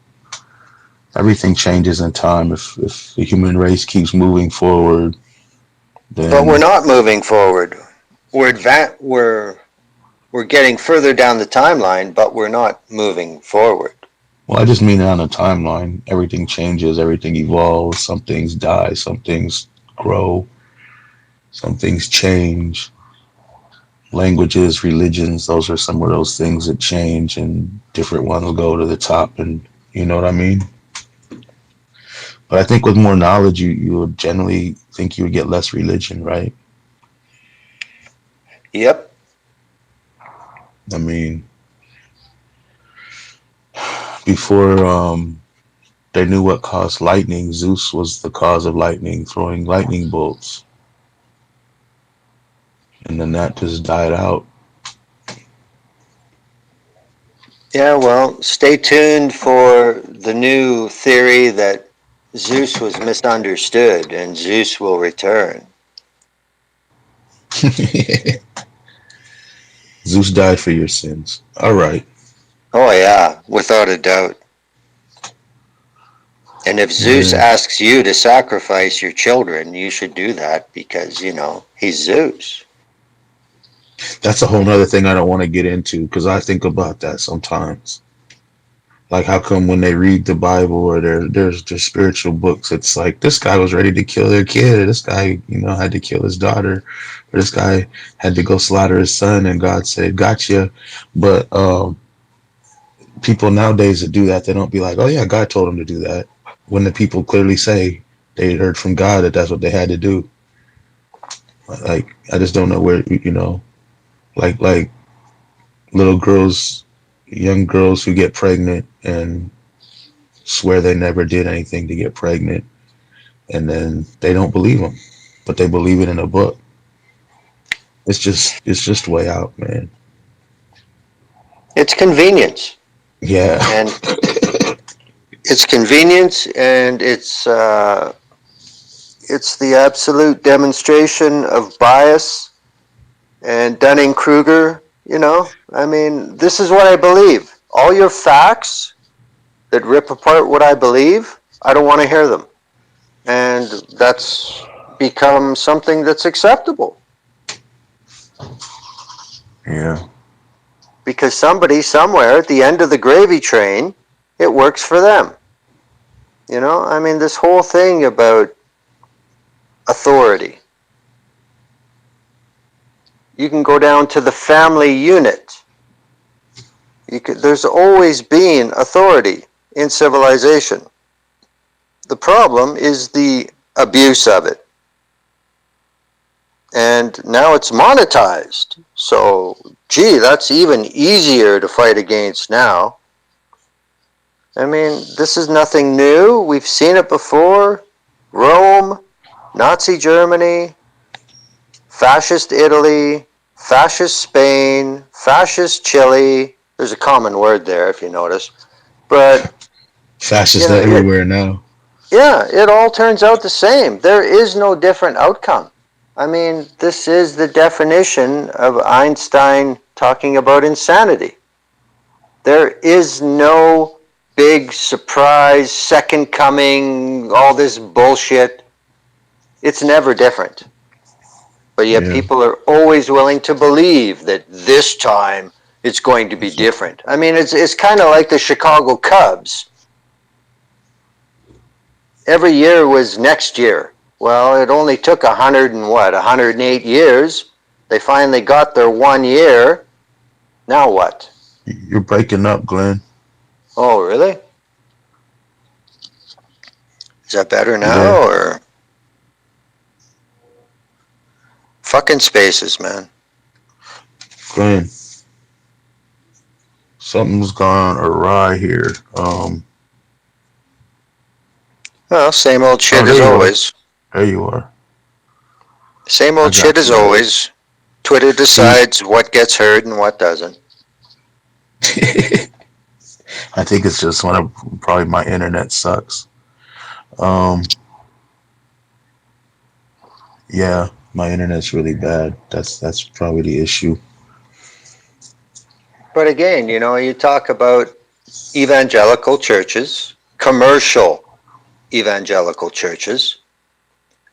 Everything changes in time. If the human race keeps moving forward, But we're then not moving forward. We're getting further down the timeline, but we're not moving forward. well, I just mean on a timeline. Everything changes. Everything evolves. Some things die. Some things grow. Some things change. Languages, religions, those are some of those things that change, and different ones will go to the top. And you know what I mean? But I think with more knowledge, you would generally think you would get less religion, right? Yep. I mean, before they knew what caused lightning, Zeus was the cause of lightning, throwing lightning bolts, and then that just died out. Yeah, well, stay tuned for the new theory that Zeus was misunderstood and Zeus will return. Zeus died for your sins. All right. Oh, yeah, without a doubt. And if Zeus Yeah. asks you to sacrifice your children, you should do that because, he's Zeus. That's a whole nother thing I don't want to get into because I think about that sometimes. Like, how come when they read the Bible or their spiritual books, it's like this guy was ready to kill their kid, this guy, had to kill his daughter, or this guy had to go slaughter his son, and God said, "Gotcha." But people nowadays that do that, they don't be like, "Oh yeah, God told him to do that," when the people clearly say they heard from God that that's what they had to do. Like, I just don't know where, like little girls, young girls who get pregnant and swear they never did anything to get pregnant, and then they don't believe them, but they believe it in a book. It's just way out, man. It's convenience. Yeah. And it's convenience and it's the absolute demonstration of bias and Dunning-Kruger, I mean, this is what I believe. All your facts that rip apart what I believe, I don't want to hear them. And that's become something that's acceptable Yeah. because somebody somewhere at the end of the gravy train, it works for them. I mean, this whole thing about authority. You can go down to the family unit. There's always been authority in civilization. The problem is the abuse of it. And now it's monetized. So, that's even easier to fight against now. I mean, this is nothing new. We've seen it before. Rome, Nazi Germany, Fascist Italy, Fascist Spain, Fascist Chile. There's a common word there if you notice. But, Fascists everywhere now. Yeah, it all turns out the same. There is no different outcome. I mean, this is the definition of Einstein talking about insanity. There is no big surprise, second coming, all this bullshit. It's never different. But yet people are always willing to believe that this time it's going to be different. I mean, it's kind of like the Chicago Cubs. Every year was next year. Well, it only took 108 years, They finally got their 1 year. Now what? You're breaking up, Glenn. Oh, really? Is that better You now, there? or fucking spaces, man? Glenn, something's gone awry here. Well, same old Oh, shit there as you are. always. There you are. Same I old shit got as you now. always. Twitter See, decides what gets heard and what doesn't. I think it's just one of probably my internet sucks. Um, yeah, my internet's really bad. That's probably the issue. But again, you talk about evangelical churches, commercial evangelical churches,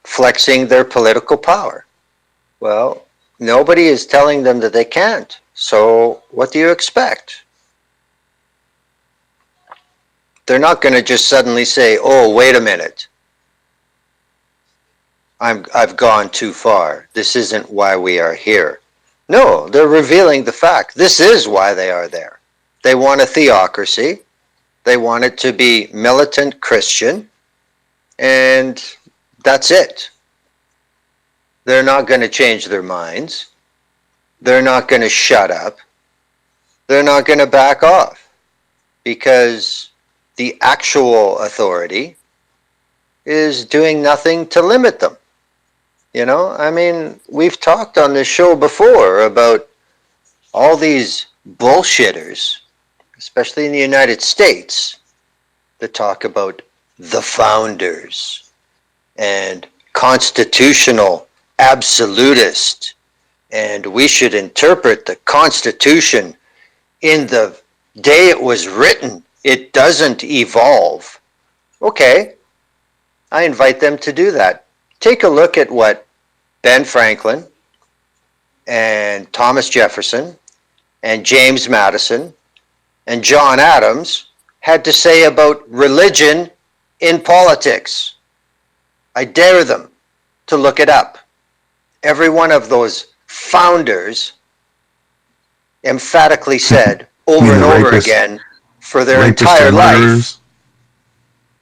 flexing their political power. Well, nobody is telling them that they can't. So what do you expect? They're not going to just suddenly say, "Oh, wait a minute. I've gone too far. This isn't why we are here." No, they're revealing the fact. This is why they are there. They want a theocracy. They want it to be militant Christian, and that's it. They're not going to change their minds. They're not going to shut up. They're not going to back off, because the actual authority is doing nothing to limit them. I mean, we've talked on this show before about all these bullshitters, especially in the United States, that talk about the founders and constitutional absolutist, and we should interpret the Constitution in the day it was written. It doesn't evolve. Okay, I invite them to do that. Take a look at what Ben Franklin and Thomas Jefferson and James Madison and John Adams had to say about religion in politics. I dare them to look it up. Every one of those founders emphatically said You over mean and the over rapists, again for their rapists entire and life, murderers?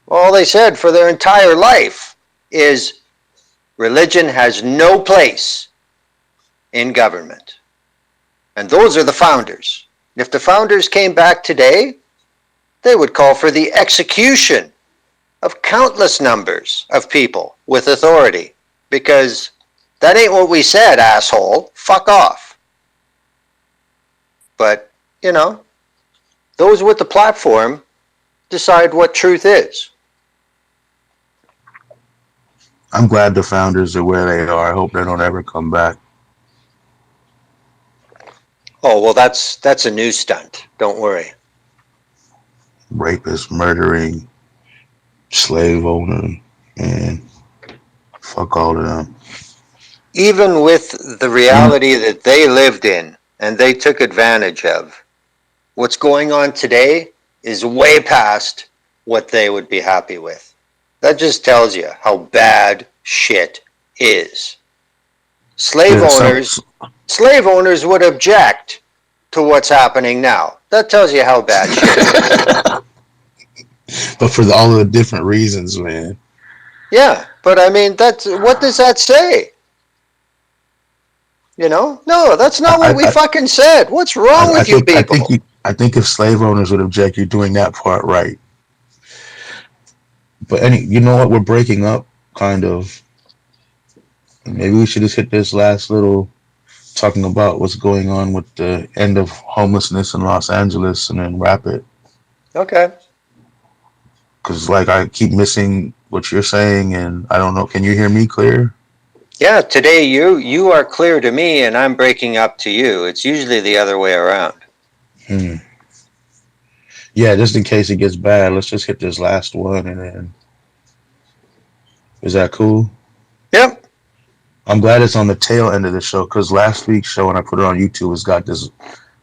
all they said for their entire life is religion has no place in government. And those are the founders. If the founders came back today, they would call for the execution of countless numbers of people with authority, because that ain't what we said, asshole. Fuck off. But, those with the platform decide what truth is. I'm glad the founders are where they are. I hope they don't ever come back. Oh, well, that's a news stunt. Don't worry. Rapists, murdering, slave owner, and fuck all of them. Even with the You know, reality that they lived in and they took advantage of, what's going on today is way past what they would be happy with. That just tells you how bad shit is. Slave yeah, owners slave owners would object to what's happening now. That tells you how bad shit is. but for all of the different reasons, man. Yeah, but I mean, what does that say? No, that's not what I, we I, fucking said. What's wrong I with you think I think people? you I think if slave owners would object, you're doing that part right. But you know what? We're breaking up, kind of. Maybe we should just hit this last little talking about what's going on with the end of homelessness in Los Angeles, and then wrap it. Okay. Because like I keep missing what you're saying, and I don't know. Can you hear me clear? Yeah, today you are clear to me and I'm breaking up to you. It's usually the other way around. Hmm. Yeah, just in case it gets bad, let's just hit this last one, and then is that cool? Yep. I'm glad it's on the tail end of the show because last week's show when I put it on YouTube has got this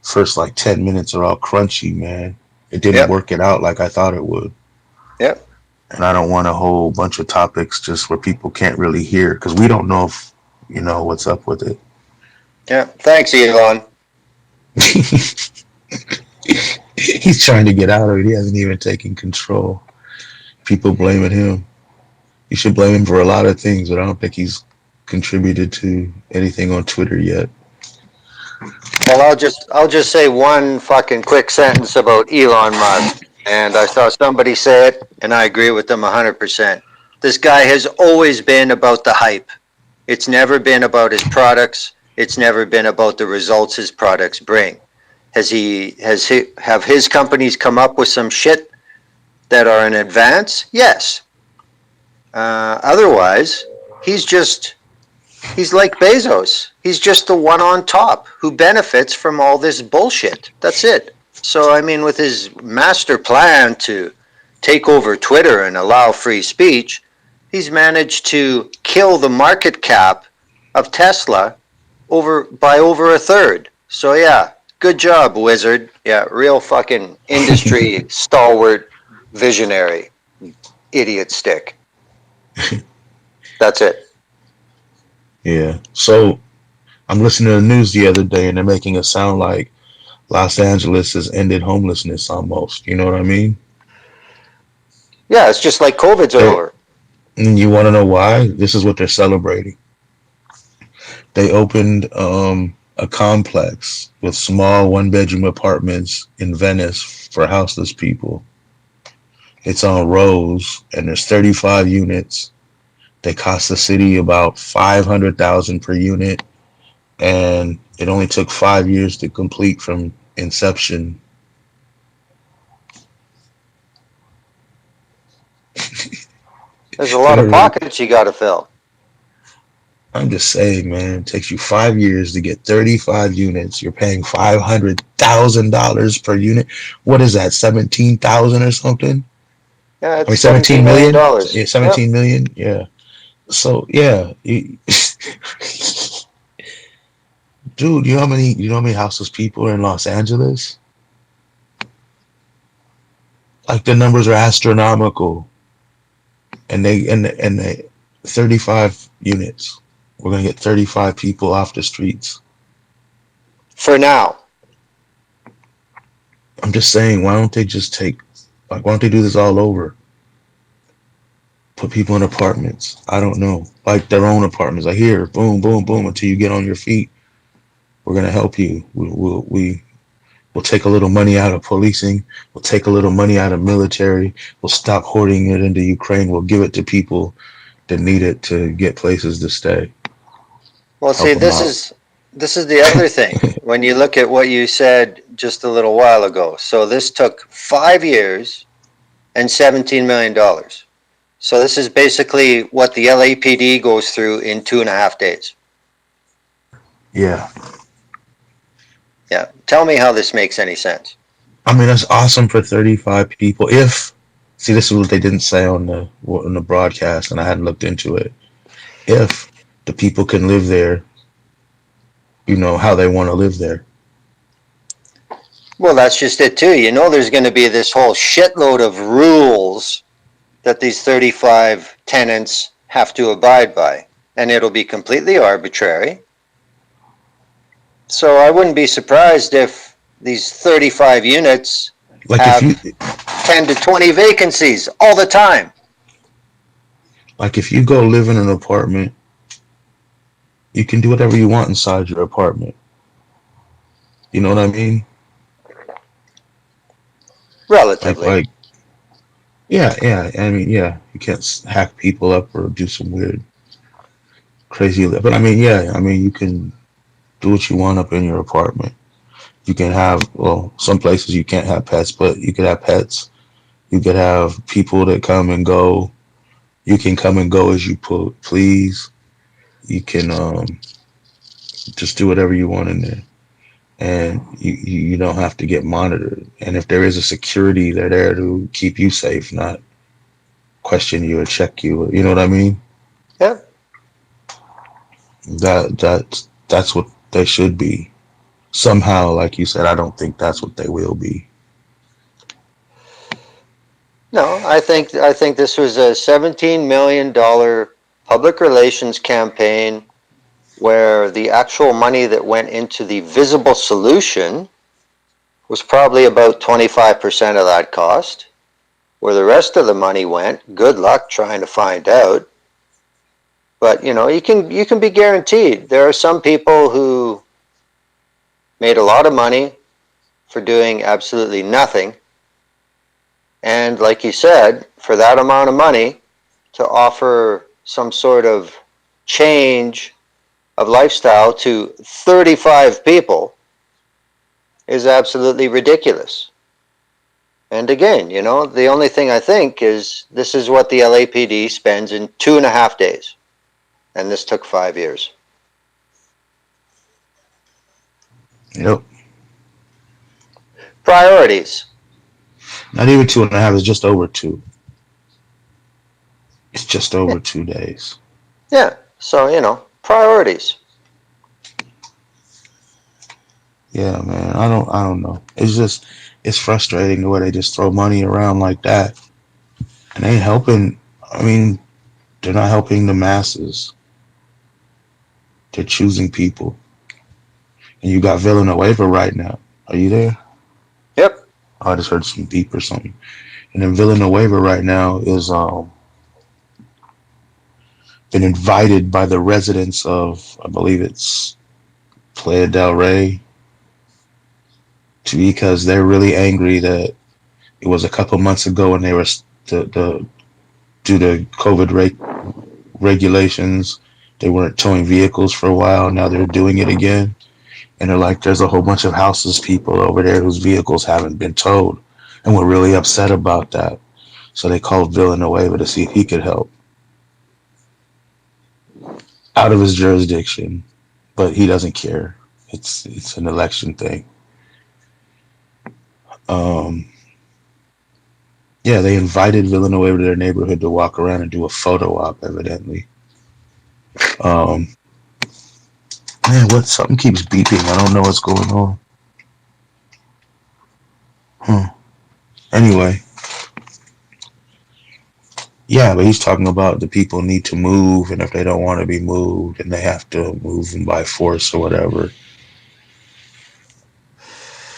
first like 10 minutes are all crunchy, man. It didn't Yep. work it out like I thought it would. Yep. And I don't want a whole bunch of topics just where people can't really hear because we don't know if you know what's up with it. Yeah. Thanks, Elon. He's trying to get out of it. He hasn't even taken control. People blaming him. You should blame him for a lot of things, but I don't think he's contributed to anything on Twitter yet. Well, I'll just say one fucking quick sentence about Elon Musk. And I saw somebody say it, and I agree with them 100%. This guy has always been about the hype. It's never been about his products. It's never been about the results his products bring. Have his companies come up with some shit that are in advance? Yes. Otherwise, he's just he's like Bezos. He's just the one on top who benefits from all this bullshit. That's it. So I mean, with his master plan to take over Twitter and allow free speech, he's managed to kill the market cap of Tesla over a third. So yeah, good job, wizard. Yeah, real fucking industry stalwart visionary. Idiot stick. That's it. Yeah. So I'm listening to the news the other day, and they're making it sound like Los Angeles has ended homelessness almost. You know what I mean? Yeah, it's just like COVID's They're, over. and you want to know why? This is what they're celebrating. They opened a complex with small one-bedroom apartments in Venice for houseless people. It's on Rose, and there's 35 units. They cost the city about 500,000 per unit, and it only took 5 years to complete from inception. There's a lot of pockets you got to fill. I'm just saying, man, it takes you 5 years to get 35 units. You're paying $500,000 per unit. What is that, 17,000 or something? Yeah, I mean, it's 17 $17 million. million? dollars. Yeah, Yep. 17 million? Yeah. So, yeah. Dude, you know how many houseless people are in Los Angeles? Like the numbers are astronomical. And they 35 units. We're gonna get 35 people off the streets. For now. I'm just saying, why don't they just take, like, why don't they do this all over? Put people in apartments. I don't know, like their own apartments. Like, here, boom, boom, boom, until you get on your feet. We're gonna help you. We'll take a little money out of policing. We'll take a little money out of military. We'll stop hoarding it into Ukraine. We'll give it to people that need it to get places to stay. Well, Help see, them this out. is this is the other thing. When you look at what you said just a little while ago. So this took 5 years and $17 million. So this is basically what the LAPD goes through in 2.5 days. Yeah. Yeah. Tell me how this makes any sense. I mean, that's awesome for 35 people. If, see, this is what they didn't say on the broadcast, and I hadn't looked into it. If the people can live there, how they want to live there. Well, that's just it too. You know, there's going to be this whole shitload of rules that these 35 tenants have to abide by, and it'll be completely arbitrary. So I wouldn't be surprised if these 35 units Like if you, have 10 to 20 vacancies all the time. like if you go live in an apartment, you can do whatever you want inside your apartment. You know what I mean? Like, Relatively. like, yeah, yeah. I mean, yeah. You can't hack people up or do some weird, crazy. But I mean, yeah. I mean, you can do what you want up in your apartment. You can have, well, some places you can't have pets, but you could have pets. You could have people that come and go. You can come and go as you please. You can just do whatever you want in there, and you don't have to get monitored. And if there is a security, they're there to keep you safe, not question you or check you. You know what I mean? Yeah. That's what they should be. Somehow, like you said, I don't think that's what they will be. No, I think this was a $17 million public relations campaign where the actual money that went into the visible solution was probably about 25% of that cost. Where the rest of the money went, good luck trying to find out. But you can be guaranteed. There are some people who made a lot of money for doing absolutely nothing. And like you said, for that amount of money to offer some sort of change of lifestyle to 35 people is absolutely ridiculous. And again, the only thing I think is this is what the LAPD spends in 2.5 days. And this took 5 years. Yep. Priorities. Not even 2.5. It's just over two. It's just over 2 days. Yeah. So, priorities. Yeah, man. I don't know. It's frustrating the way they just throw money around like that. And they ain't helping. I mean, they're not helping the masses. They're choosing people. And you got Villanueva right now. Are you there? Yep. Oh, I just heard some beep or something. And then Villanueva right now is been invited by the residents of, I believe it's Playa del Rey, because they're really angry that it was a couple months ago when they were the due to COVID regulations, they weren't towing vehicles for a while. Now they're doing it again, and they're like, there's a whole bunch of houses people over there whose vehicles haven't been towed, and we're really upset about that. So they called Villanueva to see if he could help out of his jurisdiction, but he doesn't care. It's an election thing. Um, yeah, they invited Villanueva to their neighborhood to walk around and do a photo op, evidently. Um, man, what? Something keeps beeping. I don't know what's going on. Huh. Anyway, yeah, but he's talking about the people need to move, and if they don't want to be moved, and they have to move them by force or whatever.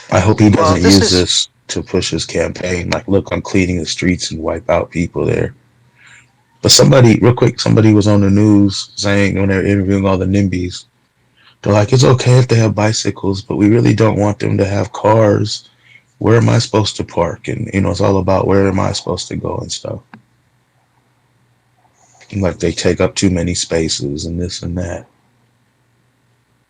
I hope he Well, doesn't this use is this to push his campaign. Like, look, I'm cleaning the streets and wipe out people there. But somebody, real quick, somebody was on the news saying when they're interviewing all the NIMBYs, they're like, it's okay if they have bicycles, but we really don't want them to have cars. Where am I supposed to park? And, it's all about where am I supposed to go and stuff. And like they take up too many spaces and this and that.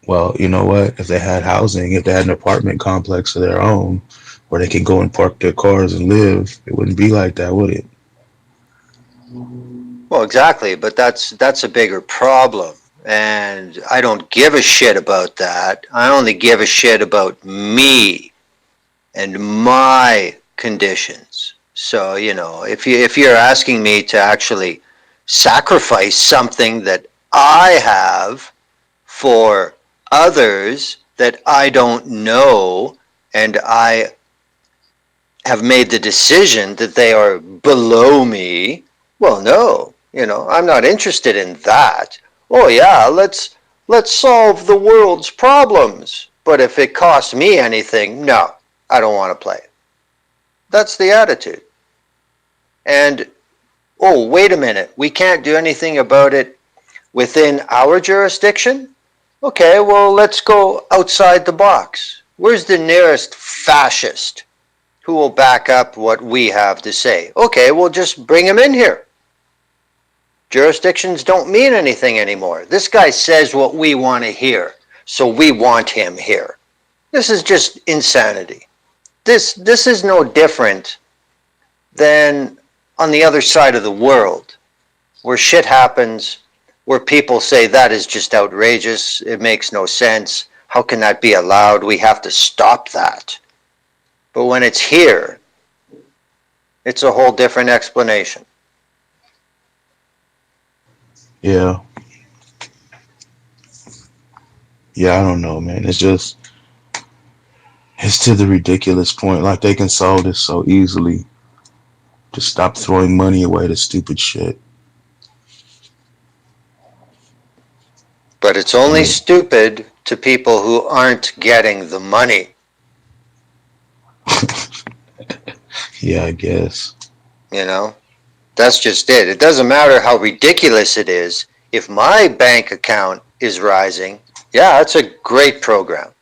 Well, you know what? If they had housing, if they had an apartment complex of their own where they could go and park their cars and live, it wouldn't be like that, would it? well, exactly, but that's a bigger problem. And I don't give a shit about that. I only give a shit about me and my conditions. So, if you're asking me to actually sacrifice something that I have for others that I don't know, and I have made the decision that they are below me, well, no, I'm not interested in that. Oh yeah, let's solve the world's problems. But if it costs me anything, no, I don't want to play. That's the attitude. And oh, wait a minute, we can't do anything about it within our jurisdiction? Okay, well, let's go outside the box. Where's the nearest fascist who will back up what we have to say? Okay, we'll just bring him in here. Jurisdictions don't mean anything anymore. This guy says what we want to hear, so we want him here. This is just insanity. This is no different than on the other side of the world, where shit happens, where people say that is just outrageous, it makes no sense, how can that be allowed, we have to stop that. But when it's here, it's a whole different explanation. Yeah. Yeah, I don't know, man. It's to the ridiculous point. Like they can solve this so easily. Just stop throwing money away to stupid shit. But it's only stupid to people who aren't getting the money. Yeah, I guess. You know, that's just it. It doesn't matter how ridiculous it is. If my bank account is rising, yeah, it's a great program.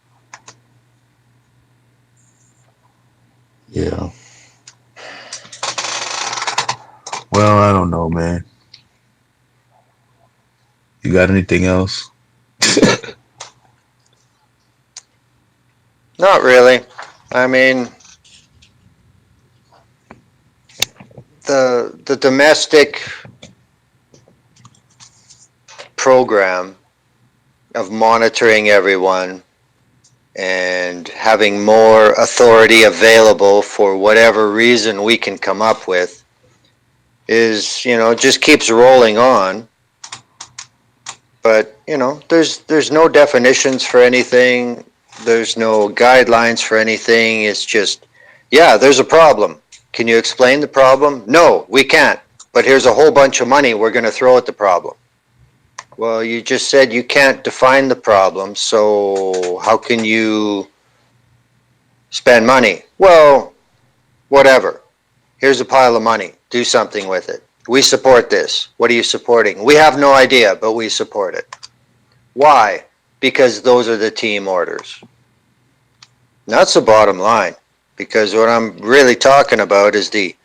Yeah. Well, I don't know, man. You got anything else? Not really. I mean, the domestic program of monitoring everyone and having more authority available for whatever reason we can come up with is, just keeps rolling on. But, there's no definitions for anything. There's no guidelines for anything. It's just, yeah, there's a problem. Can you explain the problem? No, we can't. But here's a whole bunch of money we're going to throw at the problem. Well, you just said you can't define the problem, so how can you spend money? Well, whatever. Here's a pile of money. Do something with it. We support this. What are you supporting? We have no idea, but we support it. Why? Because those are the team orders. That's the bottom line. Because what I'm really talking about is the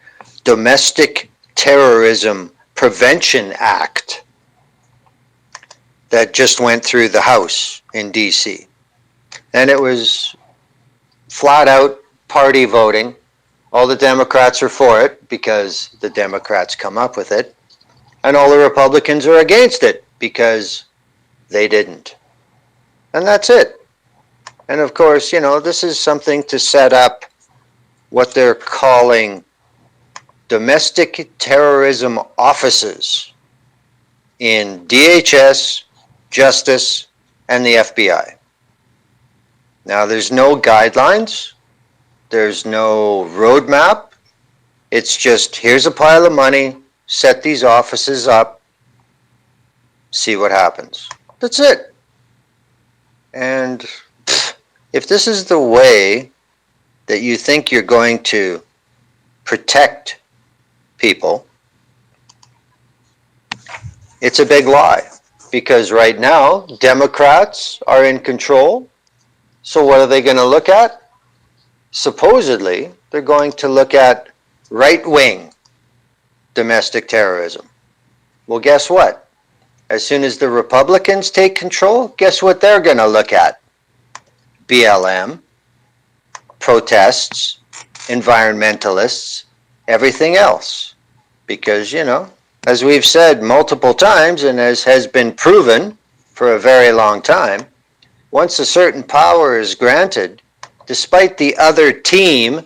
Domestic Terrorism Prevention Act that just went through the House in D.C. And it was flat out party voting. All the Democrats are for it because the Democrats come up with it. And all the Republicans are against it because they didn't. And that's it. And of course, this is something to set up what they're calling domestic terrorism offices in DHS, Justice, and the FBI. Now, there's no guidelines. There's no roadmap. It's just, here's a pile of money, set these offices up, see what happens. That's it. And if this is the way that you think you're going to protect people, it's a big lie. Because right now, Democrats are in control. So what are they going to look at? Supposedly, they're going to look at right-wing domestic terrorism. Well, guess what? As soon as the Republicans take control, guess what they're going to look at? BLM, protests, environmentalists, everything else. Because, as we've said multiple times and as has been proven for a very long time, once a certain power is granted, despite the other team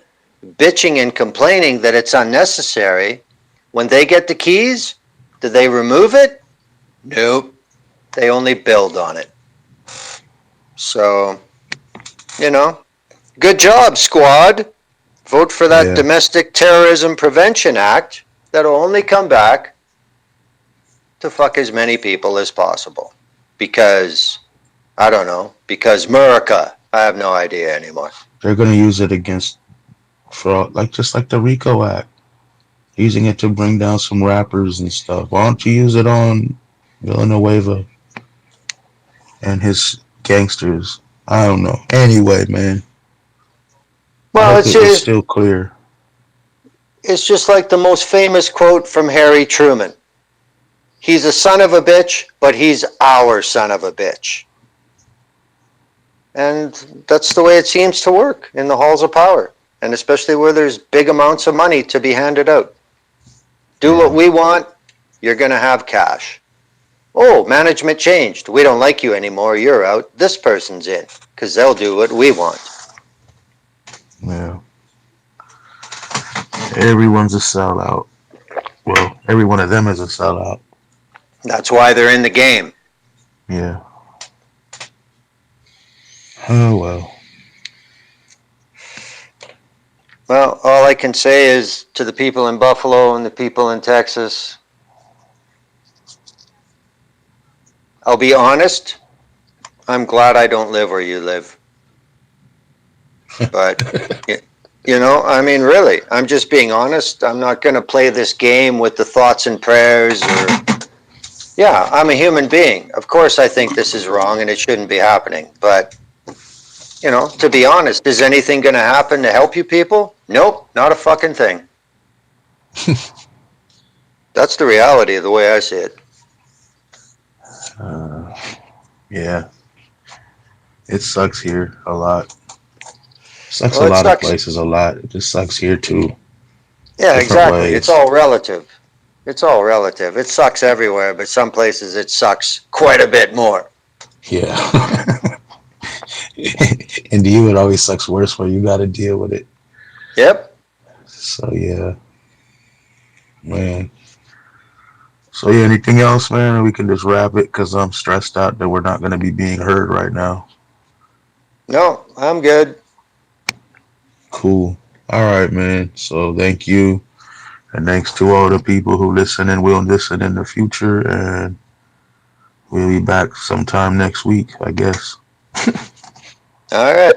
bitching and complaining that it's unnecessary, when they get the keys, do they remove it? Nope. They only build on it. So, good job, squad. Vote for that Domestic Terrorism Prevention Act that'll only come back to fuck as many people as possible. Because, I don't know, because America. I have no idea anymore. They're gonna use it against fraud, just like the RICO Act, using it to bring down some rappers and stuff. Why don't you use it on Villanueva and his gangsters? I don't know. Anyway, man. Well, it's still clear. It's just like the most famous quote from Harry Truman. He's a son of a bitch, but he's our son of a bitch. And that's the way it seems to work in the halls of power, and especially where there's big amounts of money to be handed out. Do what we want, you're going to have cash. Oh, management changed. We don't like you anymore. You're out. This person's in because they'll do what we want. Yeah. Everyone's a sellout. Well, every one of them is a sellout. That's why they're in the game. Yeah. Oh, well. Well, all I can say is to the people in Buffalo and the people in Texas, I'll be honest, I'm glad I don't live where you live. But, I mean, really, I'm just being honest. I'm not going to play this game with the thoughts and prayers or, yeah, I'm a human being. Of course, I think this is wrong and it shouldn't be happening. But, to be honest, is anything going to happen to help you people? Nope, not a fucking thing. That's the reality of the way I see it. Uh, yeah, it sucks here a lot. Sucks a Well, it lot of sucks. places a lot. It just sucks here too. Yeah, Different exactly. It's ways. all relative. It's all relative. It sucks everywhere, but some places it sucks quite a bit more. Yeah. And to you, it always sucks worse where you got to deal with it. Yep. So yeah, man. So yeah, anything else, man? We can just wrap it because I'm stressed out that we're not going to be being heard right now. No, I'm good. Cool. All right, man. So thank you. And thanks to all the people who listen and will listen in the future. And we'll be back sometime next week, I guess. All right.